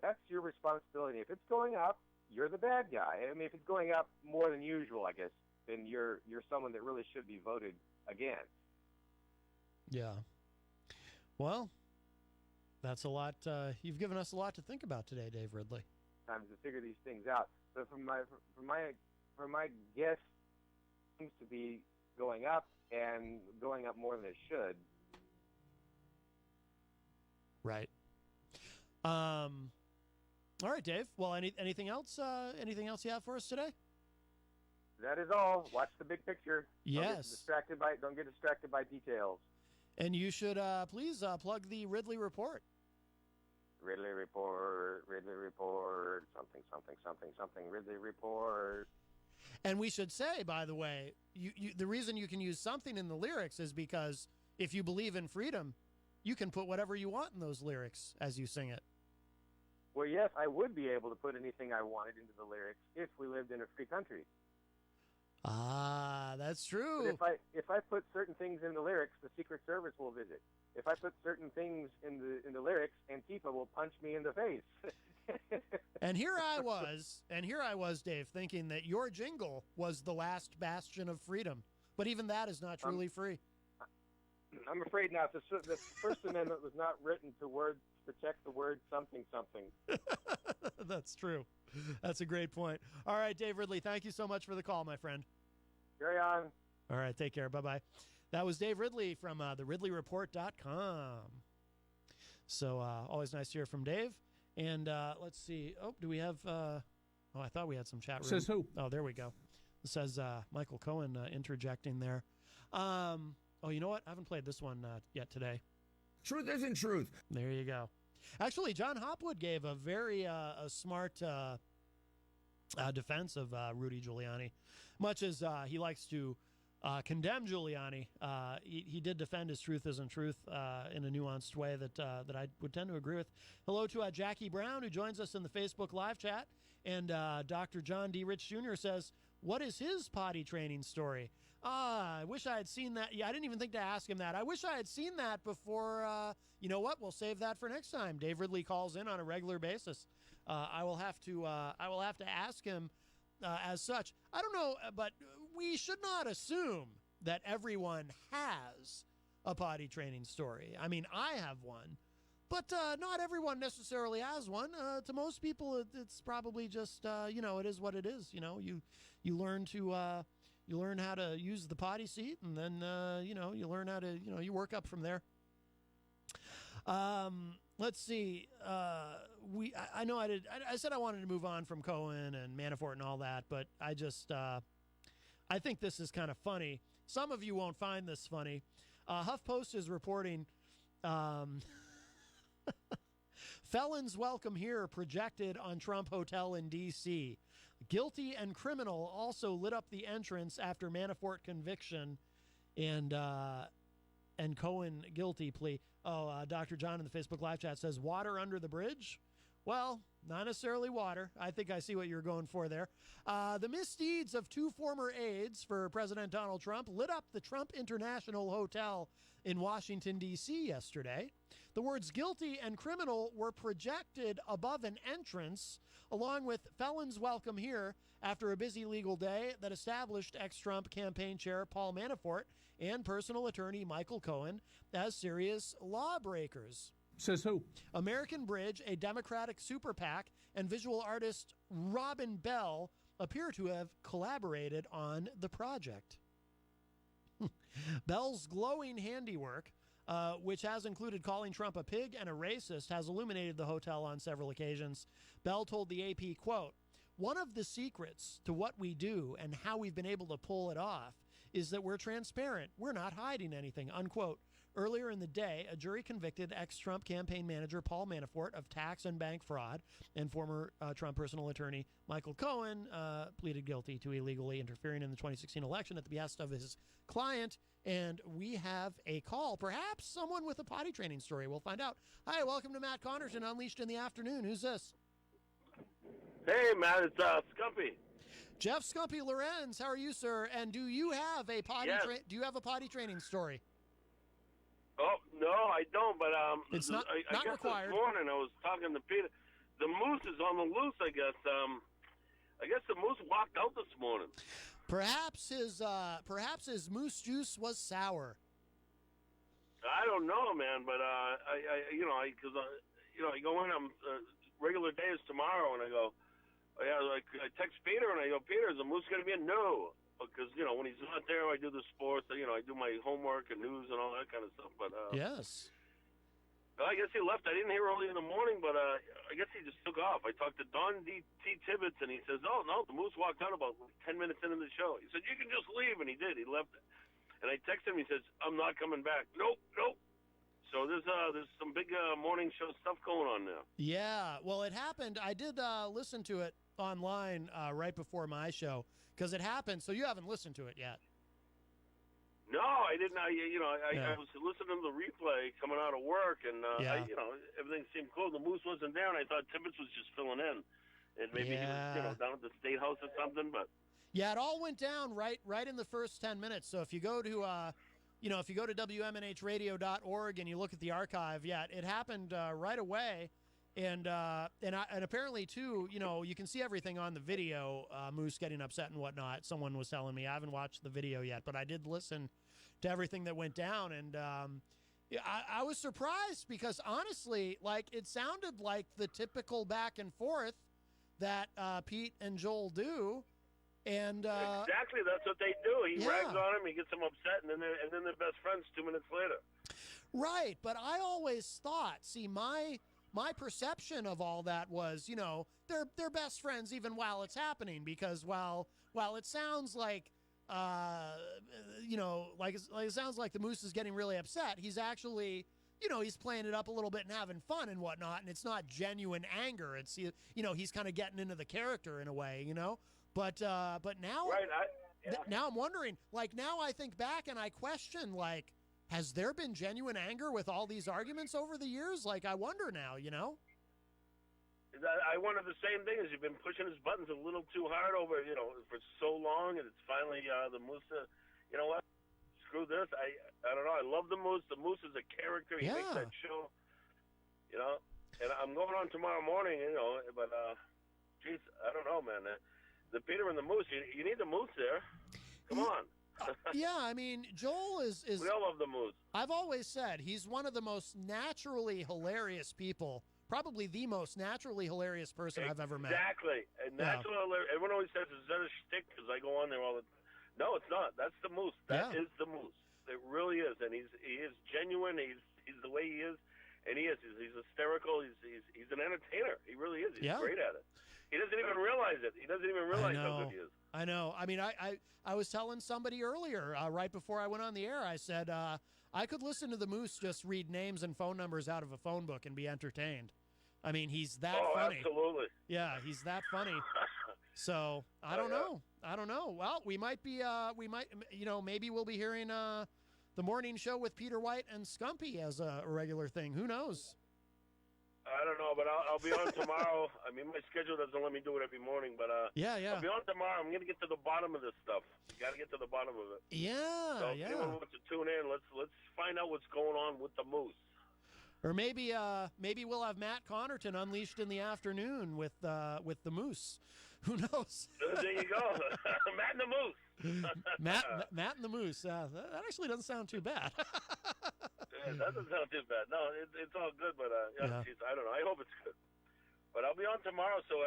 That's your responsibility. If it's going up, you're the bad guy. I mean, if it's going up more than usual, I guess, then you're someone that really should be voted again. Yeah. Well, that's a lot. You've given us a lot to think about today, Dave Ridley. Time to figure these things out. So from my guess, seems to be going up and going up more than it should. Right. All right, Dave. Well, anything else? Anything else you have for us today? That is all. Watch the big picture. Yes. Don't get distracted by details. And you should please plug the Ridley Report. Ridley Report, something, Ridley Report. And we should say, by the way, the reason you can use something in the lyrics is because if you believe in freedom, you can put whatever you want in those lyrics as you sing it. Well, yes, I would be able to put anything I wanted into the lyrics if we lived in a free country. Ah, that's true. But if I put certain things in the lyrics, the Secret Service will visit. If I put certain things in the lyrics, Antifa will punch me in the face. And here I was, Dave, thinking that your jingle was the last bastion of freedom. But even that is not truly free. I'm afraid not. The First Amendment was not written to protect the word something. That's true. That's a great point. All right, Dave Ridley, thank you so much for the call, my friend. Carry on. All right, take care. Bye-bye. That was Dave Ridley from theridleyreport.com. So always nice to hear from Dave. And let's see. Oh, do we have I thought we had some chat room. Says who? Oh, there we go. It says Michael Cohen interjecting there. Oh, you know what? I haven't played this one yet today. Truth isn't truth. There you go. Actually, John Hopwood gave a very a smart defense of Rudy Giuliani. Much as he likes to condemn Giuliani, he did defend his truth isn't truth in a nuanced way that I would tend to agree with. Hello to Jackie Brown, who joins us in the Facebook live chat. And Dr. John D. Rich Jr. says, what is his potty training story? I wish I had seen that. Yeah, I didn't even think to ask him that. I wish I had seen that before. You know what? We'll save that for next time. Dave Ridley calls in on a regular basis. I will have to ask him as such. I don't know, but we should not assume that everyone has a potty training story. I mean, I have one, but not everyone necessarily has one. To most people, it's probably just it is what it is. You learn to. You learn how to use the potty seat, and then, you learn how to, you work up from there. Let's see. I know I did. I said I wanted to move on from Cohen and Manafort and all that, but I just, I think this is kind of funny. Some of you won't find this funny. HuffPost is reporting, felons welcome here projected on Trump Hotel in D.C. Guilty and criminal also lit up the entrance after Manafort conviction and Cohen guilty plea. Dr. John in the Facebook live chat says, water under the bridge? Well, not necessarily water. I think I see what you're going for there. The misdeeds of two former aides for President Donald Trump lit up the Trump International Hotel in Washington, D.C. yesterday. The words guilty and criminal were projected above an entrance, along with felons welcome here after a busy legal day that established ex-Trump campaign chair Paul Manafort and personal attorney Michael Cohen as serious lawbreakers. Says who? American Bridge, a Democratic super PAC, and visual artist Robin Bell appear to have collaborated on the project. Bell's glowing handiwork, which has included calling Trump a pig and a racist, has illuminated the hotel on several occasions. Bell told the AP, quote, one of the secrets to what we do and how we've been able to pull it off is that we're transparent. We're not hiding anything, unquote. Earlier in the day, a jury convicted ex-Trump campaign manager Paul Manafort of tax and bank fraud, and former Trump personal attorney Michael Cohen pleaded guilty to illegally interfering in the 2016 election at the behest of his client. And we have a call, perhaps someone with a potty training story. We'll find out. Hi, welcome to Matt Connarton Unleashed in the Afternoon. Who's this? Hey, Matt, it's Scumpy. Jeff Scumpy Lorenz, how are you, sir? And do you have a potty do you have a potty training story? Oh, no, I don't, but it's not, I not guess required. This morning I was talking to Peter. The moose is on the loose, I guess. I guess the moose walked out this morning. Perhaps his moose juice was sour. I don't know, man, but I go in. I'm regular day is tomorrow, and I go, I text Peter and I go, Peter, is the moose going to be in? No, because when he's not there, I do the sports. I do my homework and news and all that kind of stuff. But yes. I guess he left. I didn't hear early in the morning, but I guess he just took off. I talked to Don T. Tibbetts, and he says, oh, no, the moose walked out about 10 minutes into the show. He said, you can just leave, and he did. He left it. And I texted him. He says, I'm not coming back. Nope. So there's some big morning show stuff going on now. Yeah, well, it happened. I did listen to it online right before my show, because it happened, so you haven't listened to it yet. No, I didn't. I was listening to the replay coming out of work, and everything seemed cool. The moose wasn't there, and I thought Tibbetts was just filling in, and maybe he was down at the State House or something. But yeah, it all went down right in the first 10 minutes. So if you go to if you go to WMNHradio.org and you look at the archive, it happened right away. And apparently too, you can see everything on the video. Moose getting upset and whatnot. Someone was telling me. I haven't watched the video yet, but I did listen to everything that went down, and I was surprised because honestly, it sounded like the typical back and forth that Pete and Joel do. And exactly, that's what they do. He rags on him, he gets him upset, and then they're best friends 2 minutes later. Right, but I always thought, my perception of all that was, they're best friends even while it's happening, because while it sounds like, it sounds like the moose is getting really upset, he's actually, he's playing it up a little bit and having fun and whatnot, and it's not genuine anger. It's, he's kind of getting into the character in a way, But now, now I'm wondering, now I think back and I question, has there been genuine anger with all these arguments over the years? I wonder now, I wonder the same thing, is you've been pushing his buttons a little too hard over, for so long, and it's finally the moose, you know what? Screw this. I don't know. I love the Moose. The Moose is a character. He makes that show. You know, and I'm going on tomorrow morning. You know, but geez, I don't know, man. The Peter and the Moose. You need the Moose there. Come on. Yeah, I mean, Joel is. We all love the Moose. I've always said he's one of the most naturally hilarious people. Probably the most naturally hilarious person I've ever met. Exactly. And naturally hilarious. Everyone always says, is that a shtick? Because I go on there all the time. No, it's not. That's the Moose. That is the Moose. It really is. And he is genuine. He's the way he is. And he is. He's hysterical. He's an entertainer. He really is. He's great at it. He doesn't even realize it. He doesn't even realize how good he is. I know. I mean, I was telling somebody earlier, right before I went on the air, I said, I could listen to the Moose just read names and phone numbers out of a phone book and be entertained. I mean, he's that funny. Absolutely. Yeah, he's that funny. So I don't know. I don't know. Well, we might, maybe we'll be hearing the morning show with Peter White and Scumpy as a regular thing. Who knows? I don't know, but I'll be on tomorrow. I mean, my schedule doesn't let me do it every morning, but I'll be on tomorrow. I'm going to get to the bottom of this stuff. Got to get to the bottom of it. Yeah, so if anyone wants to tune in, let's find out what's going on with the Moose. Or maybe we'll have Matt Connarton unleashed in the afternoon with the Moose. Who knows? There you go, Matt and the Moose. Matt and the Moose. That actually doesn't sound too bad. That doesn't sound too bad. No, it's all good, but geez, I don't know. I hope it's good. But I'll be on tomorrow, so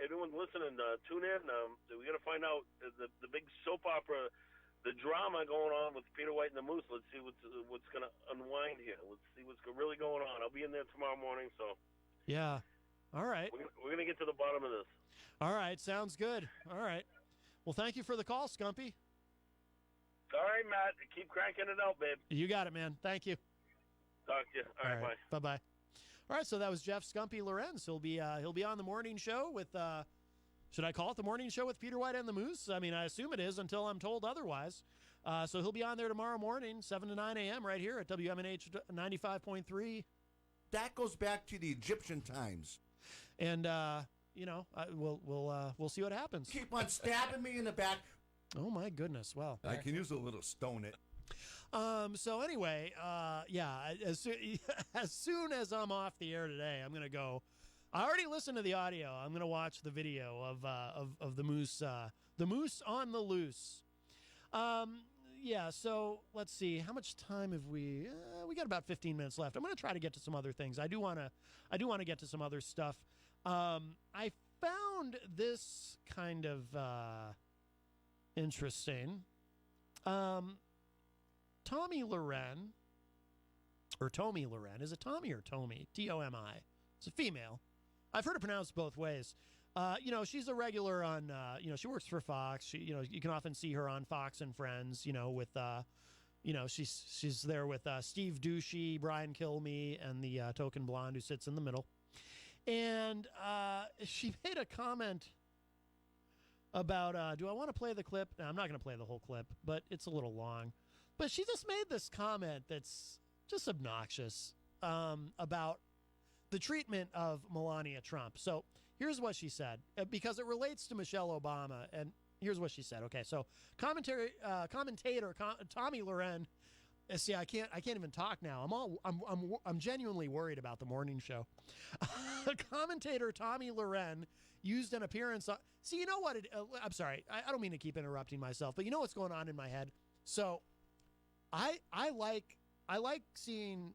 anyone listening, tune in. We got to find out the big soap opera, the drama going on with Peter White and the Moose. Let's see what's going to unwind here. Let's see what's really going on. I'll be in there tomorrow morning, so. Yeah. All right. We're going to get to the bottom of this. All right. Sounds good. All right. Well, thank you for the call, Scumpy. All right, Matt. Keep cranking it out, babe. You got it, man. Thank you. Talk to you. All right, bye. Bye-bye. All right, so that was Jeff Scumpy Lorenz. He'll be on the morning show with should I call it the morning show with Peter White and the Moose? I mean, I assume it is until I'm told otherwise. So he'll be on there tomorrow morning, 7 to 9 a.m. right here at WMNH 95.3. That goes back to the Egyptian times. And we'll see what happens. Keep on stabbing me in the back. Oh my goodness! Well, I can use a little stone it. So anyway, as soon as I'm off the air today, I'm gonna go. I already listened to the audio. I'm gonna watch the video of the Moose on the loose. So let's see. How much time have we? We got about 15 minutes left. I'm gonna try to get to some other things. I do wanna get to some other stuff. I found this kind of interesting. Tomi Lahren, is it Tommy or Tomi? Tomi. It's a female. I've heard it pronounced both ways. She's a regular on, she works for Fox. She, you can often see her on Fox and Friends, with, she's there with Steve Doocy, Brian Kilmeade, and the token blonde who sits in the middle. And she made a comment about, do I want to play the clip? No, I'm not going to play the whole clip, but it's a little long. But she just made this comment that's just obnoxious about the treatment of Melania Trump. So here's what she said, because it relates to Michelle Obama. And here's what she said. Okay, so commentator Tomi Lahren. See, I can't even talk now. I'm genuinely worried about the morning show. Commentator Tomi Lahren used an appearance on. See, you know what? I'm sorry. I don't mean to keep interrupting myself, but you know what's going on in my head. So, I like seeing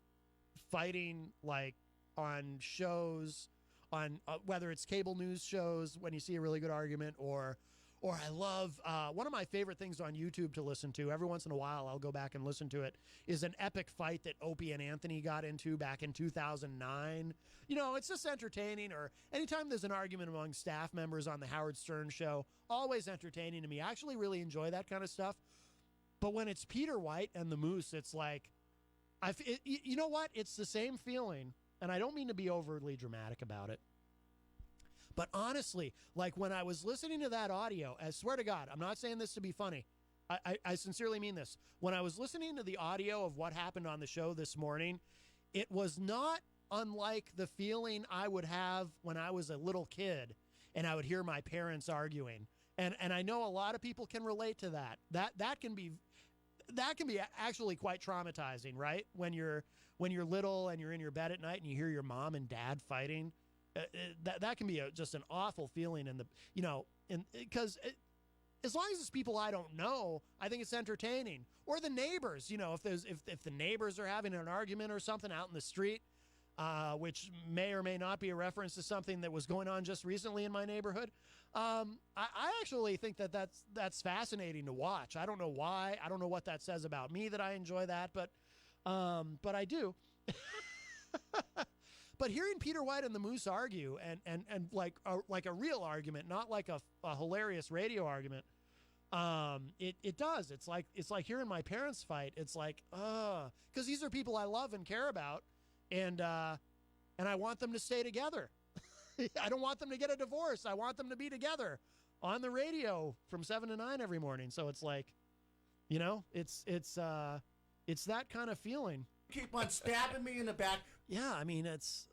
fighting like on shows, on whether it's cable news shows when you see a really good argument, or I love one of my favorite things on YouTube to listen to. Every once in a while, I'll go back and listen to it. Is an epic fight that Opie and Anthony got into back in 2009. It's just entertaining. Or anytime there's an argument among staff members on the Howard Stern show, always entertaining to me. I actually really enjoy that kind of stuff. But when it's Peter White and the Moose, it's like, you know what? It's the same feeling, and I don't mean to be overly dramatic about it. But honestly, like when I was listening to that audio, I swear to God, I'm not saying this to be funny. I sincerely mean this. When I was listening to the audio of what happened on the show this morning, it was not unlike the feeling I would have when I was a little kid and I would hear my parents arguing. And I know a lot of people can relate to that. That can be that can be actually quite traumatizing, right? When you're little and you're in your bed at night and you hear your mom and dad fighting, that can be just an awful feeling. Because as long as it's people I don't know, I think it's entertaining. Or the neighbors, if the neighbors are having an argument or something out in the street, which may or may not be a reference to something that was going on just recently in my neighborhood. I actually think that's fascinating to watch. I don't know why. I don't know what that says about me that I enjoy that, but I do. But hearing Peter White and the Moose argue and like a real argument, not like a hilarious radio argument, it does. It's like hearing my parents fight. It's like, because these are people I love and care about, and I want them to stay together. I don't want them to get a divorce. I want them to be together on the radio from 7 to 9 every morning. So it's like, it's that kind of feeling. Keep on stabbing me in the back. Yeah, I mean, it's,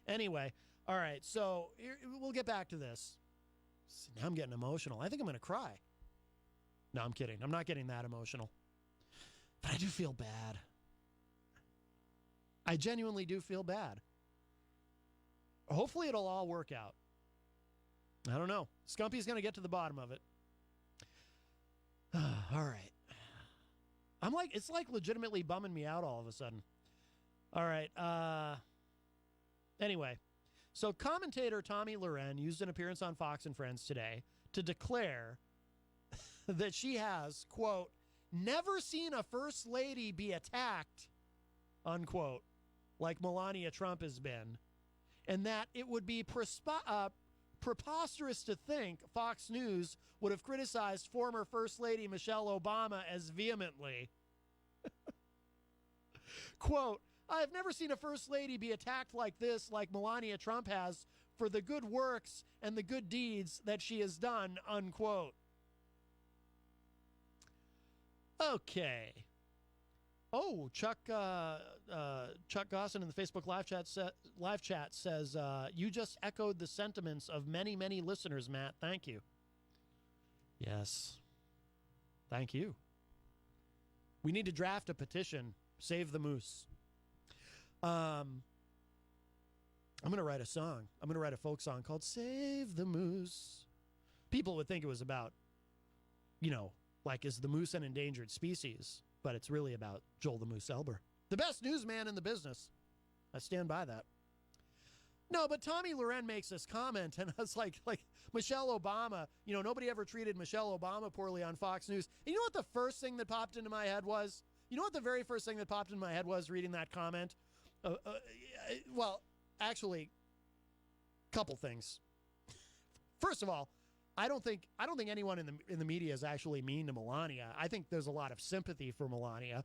Anyway, all right, so we'll get back to this. Now I'm getting emotional. I think I'm going to cry. No, I'm kidding. I'm not getting that emotional. But I do feel bad. I genuinely do feel bad. Hopefully it'll all work out. I don't know. Scumpy's going to get to the bottom of it. All right. It's like legitimately bumming me out all of a sudden. All right. Anyway, so commentator Tommy Loren used an appearance on Fox and Friends today to declare that she has, quote, never seen a first lady be attacked, unquote, like Melania Trump has been, and that it would be preposterous to think Fox News would have criticized former First Lady Michelle Obama as vehemently. Quote, I have never seen a First Lady be attacked like this, like Melania Trump has, for the good works and the good deeds that she has done, unquote. Okay. Oh, Chuck Gosson in the Facebook live chat says, you just echoed the sentiments of many, many listeners, Matt. Thank you. Yes. Thank you. We need to draft a petition. Save the moose. I'm going to write a song. I'm going to write a folk song called Save the Moose. People would think it was about, like, is the moose an endangered species? But it's really about Joel the Moose Elber, the best newsman in the business. I stand by that. No, but Tommy Loren makes this comment, and it's like Michelle Obama, nobody ever treated Michelle Obama poorly on Fox News. And you know what the first thing that popped into my head was? You know what the very first thing that popped into my head was reading that comment? Well, actually, couple things. First of all, I don't think anyone in the media is actually mean to Melania. I think there's a lot of sympathy for Melania.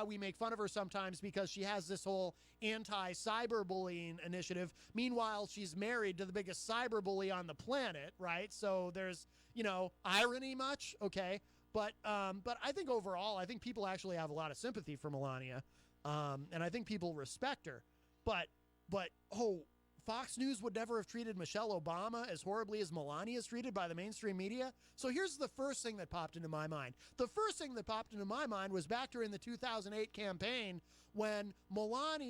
We make fun of her sometimes because she has this whole anti-cyberbullying initiative. Meanwhile, she's married to the biggest cyberbully on the planet, right? So there's, irony much, okay? But I think overall, I think people actually have a lot of sympathy for Melania, and I think people respect her. But Fox News would never have treated Michelle Obama as horribly as Melania is treated by the mainstream media. So here's the first thing that popped into my mind. The first thing that popped into my mind was back during the 2008 campaign when Michelle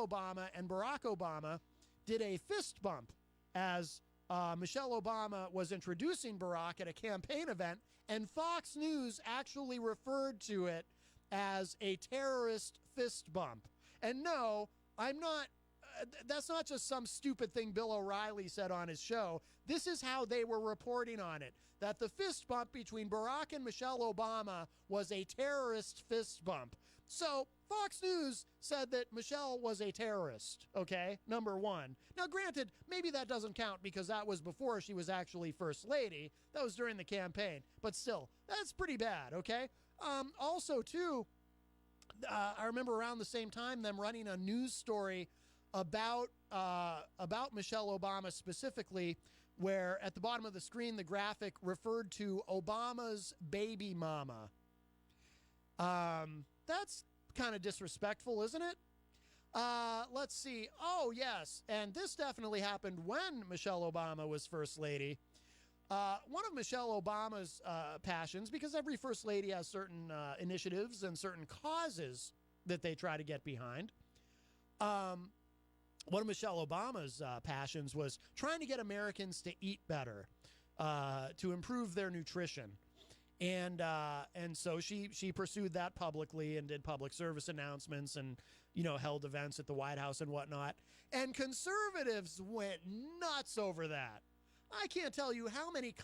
Obama and Barack Obama did a fist bump as Michelle Obama was introducing Barack at a campaign event, and Fox News actually referred to it as a terrorist fist bump. And no, I'm not... that's not just some stupid thing Bill O'Reilly said on his show. This is how they were reporting on it, that the fist bump between Barack and Michelle Obama was a terrorist fist bump. So Fox News said that Michelle was a terrorist, okay, number one. Now, granted, maybe that doesn't count because that was before she was actually First Lady. That was during the campaign. But still, that's pretty bad, okay? Also, too, I remember around the same time them running a news story about Michelle Obama specifically, where at the bottom of the screen the graphic referred to Obama's baby mama. That's kind of disrespectful, isn't it? Let's see. Oh, yes, and this definitely happened when Michelle Obama was First Lady. One of Michelle Obama's passions, because every first lady has certain initiatives and certain causes that they try to get behind. One of Michelle Obama's passions was trying to get Americans to eat better, to improve their nutrition. And so she pursued that publicly and did public service announcements and, held events at the White House and whatnot. And conservatives went nuts over that. I can't tell you how many,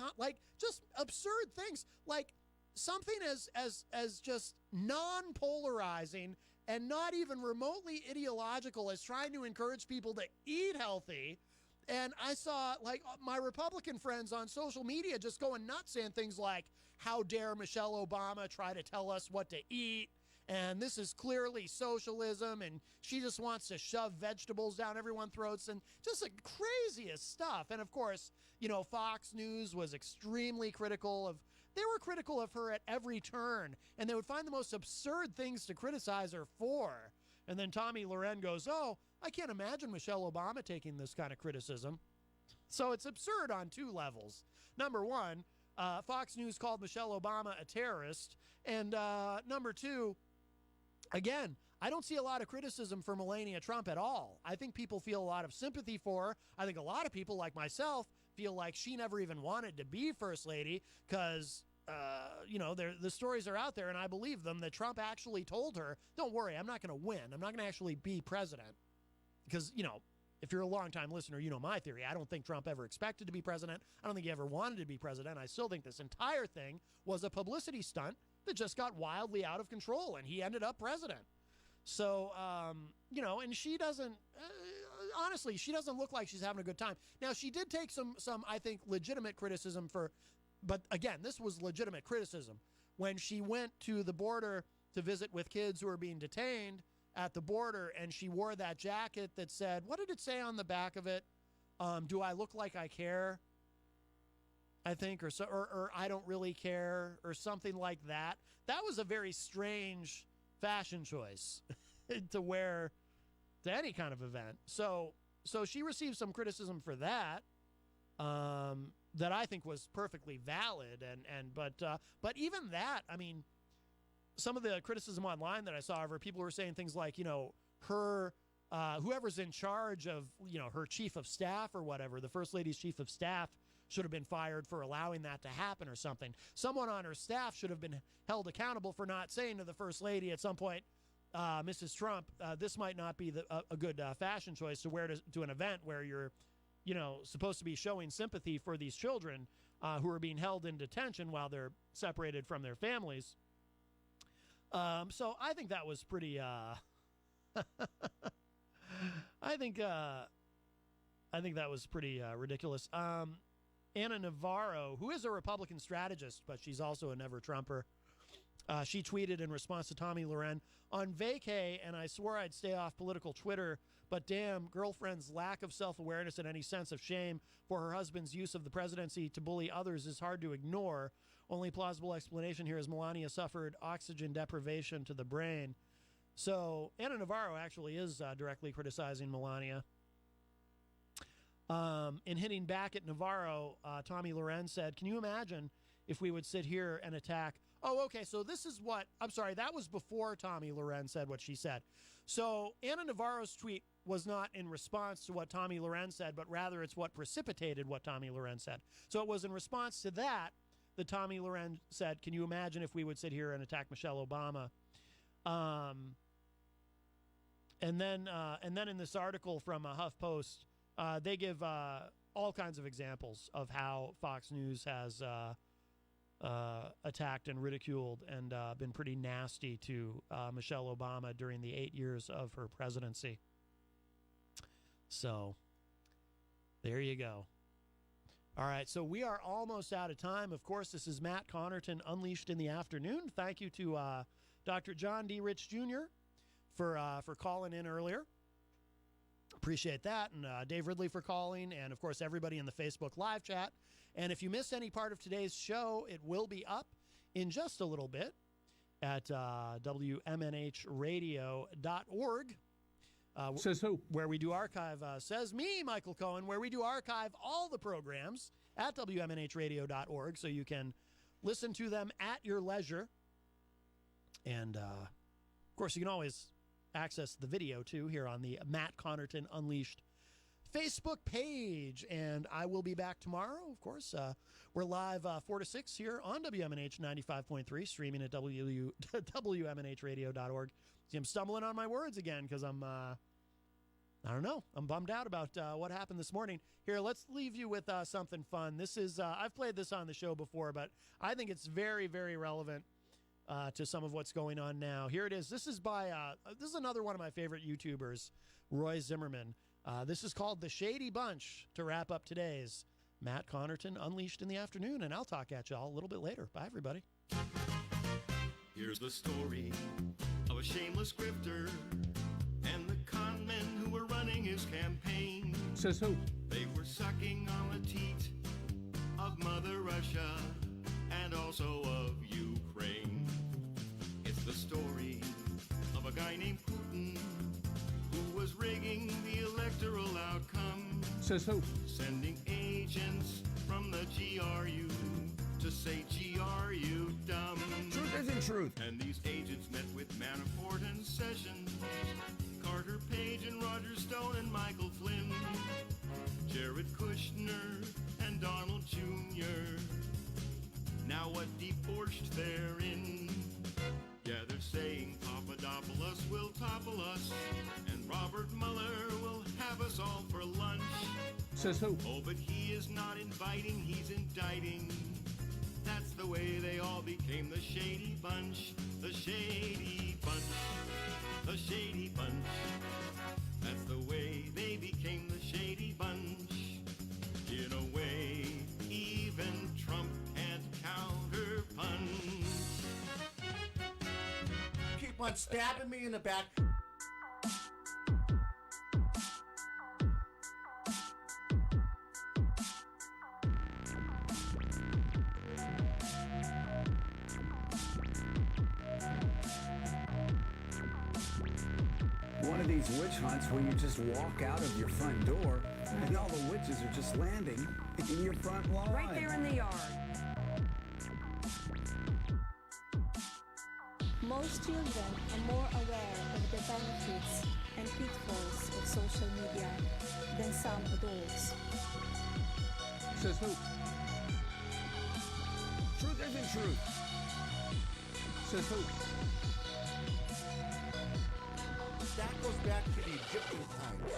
just absurd things, like something as just non-polarizing and not even remotely ideological as trying to encourage people to eat healthy. And I saw, my Republican friends on social media just going nuts saying things like, how dare Michelle Obama try to tell us what to eat? And this is clearly socialism, and she just wants to shove vegetables down everyone's throats, and just the craziest stuff. And of course, Fox News was extremely critical of, they were critical of her at every turn, and they would find the most absurd things to criticize her for. And then Tommy Loren goes, oh, I can't imagine Michelle Obama taking this kind of criticism. So it's absurd on two levels. Number one, Fox News called Michelle Obama a terrorist. And number two, again, I don't see a lot of criticism for Melania Trump at all. I think people feel a lot of sympathy for her. I think a lot of people, like myself, feel like she never even wanted to be First Lady because, the stories are out there, and I believe them, that Trump actually told her, don't worry, I'm not going to win. I'm not going to actually be president. Because, if you're a longtime listener, you know my theory. I don't think Trump ever expected to be president. I don't think he ever wanted to be president. I still think this entire thing was a publicity stunt that just got wildly out of control, and he ended up president. So, and she doesn't, honestly, she doesn't look like she's having a good time. Now, she did take some I think, legitimate criticism but again, this was legitimate criticism. When she went to the border to visit with kids who were being detained at the border, and she wore that jacket that said, what did it say on the back of it? Do I look like I care? I think, or I don't really care, or something like that. That was a very strange fashion choice to wear to any kind of event. So she received some criticism for that, that I think was perfectly valid. But even that, I mean, some of the criticism online that I saw of her, people were saying things like, her, whoever's in charge of, her chief of staff or whatever, the First Lady's chief of staff should have been fired for allowing that to happen or something. Someone on her staff should have been held accountable for not saying to the First Lady at some point, Mrs. Trump, this might not be a good fashion choice to wear to an event where you're, supposed to be showing sympathy for these children who are being held in detention while they're separated from their families. So I think that was pretty, I think that was pretty ridiculous. Anna Navarro, who is a Republican strategist, but she's also a never-Trumper, she tweeted in response to Tommy Loren, on vacay, and I swore I'd stay off political Twitter, but damn, girlfriend's lack of self-awareness and any sense of shame for her husband's use of the presidency to bully others is hard to ignore. Only plausible explanation here is Melania suffered oxygen deprivation to the brain. So Anna Navarro actually is directly criticizing Melania. In hitting back at Navarro, Tommy Loren said, can you imagine if we would sit here and attack? Oh, okay, so this is what, I'm sorry, that was before Tommy Loren said what she said. So Anna Navarro's tweet was not in response to what Tommy Loren said, but rather it's what precipitated what Tommy Loren said. So it was in response to that Tommy Loren said, can you imagine if we would sit here and attack Michelle Obama? And then in this article from HuffPost, they give all kinds of examples of how Fox News has attacked and ridiculed and been pretty nasty to Michelle Obama during the 8 years of her presidency. So there you go. All right, so we are almost out of time. Of course, this is Matt Connarton, Unleashed in the Afternoon. Thank you to Dr. John D. Rich Jr. for calling in earlier. Appreciate that. And Dave Ridley for calling. And, of course, everybody in the Facebook live chat. And if you missed any part of today's show, it will be up in just a little bit at WMNHradio.org. Says who? Where we do archive, says me, Michael Cohen, where we do archive all the programs at WMNHradio.org so you can listen to them at your leisure. And, of course, you can always access the video, too, here on the Matt Connarton Unleashed Facebook page. And I will be back tomorrow, of course. We're live 4 to 6 here on WMNH 95.3, streaming at WMNHradio.org. See, I'm stumbling on my words again because I'm, I don't know, I'm bummed out about what happened this morning. Here, let's leave you with something fun. This is, I've played this on the show before, but I think it's very, very relevant to some of what's going on now. Here it is. This is by, this is another one of my favorite YouTubers, Roy Zimmerman. This is called The Shady Bunch to wrap up today's Matt Connarton Unleashed in the Afternoon, and I'll talk at y'all a little bit later. Bye, everybody. Here's the story of a shameless grifter and the con men who were running his campaign. Says who? They were sucking on the teat of Mother Russia and also of Ukraine. It's the story of a guy named Putin who was rigging the electoral outcome. Says who? Sending agents from the GRU to say GRU dumb. Truth isn't truth. And these agents met with Manafort and Sessions, Carter Page and Roger Stone and Michael Flynn, Jared Kushner and Donald Jr. Now what deep borscht they're in. Yeah, they're saying Papadopoulos will topple us, and Robert Mueller will have us all for lunch. Says who? Oh, but he is not inviting, he's indicting. That's the way they all became the Shady Bunch. The Shady Bunch. The Shady Bunch. That's the way they became the Shady Bunch. In a way, even Trump can't counterpunch. Keep on stabbing me in the back. One of these witch hunts where you just walk out of your front door and all the witches are just landing in your front lawn. Right there in the yard. Most children are more aware of the benefits and pitfalls of social media than some adults. Says who? Truth isn't truth. Says who? That goes back to the Egyptian times.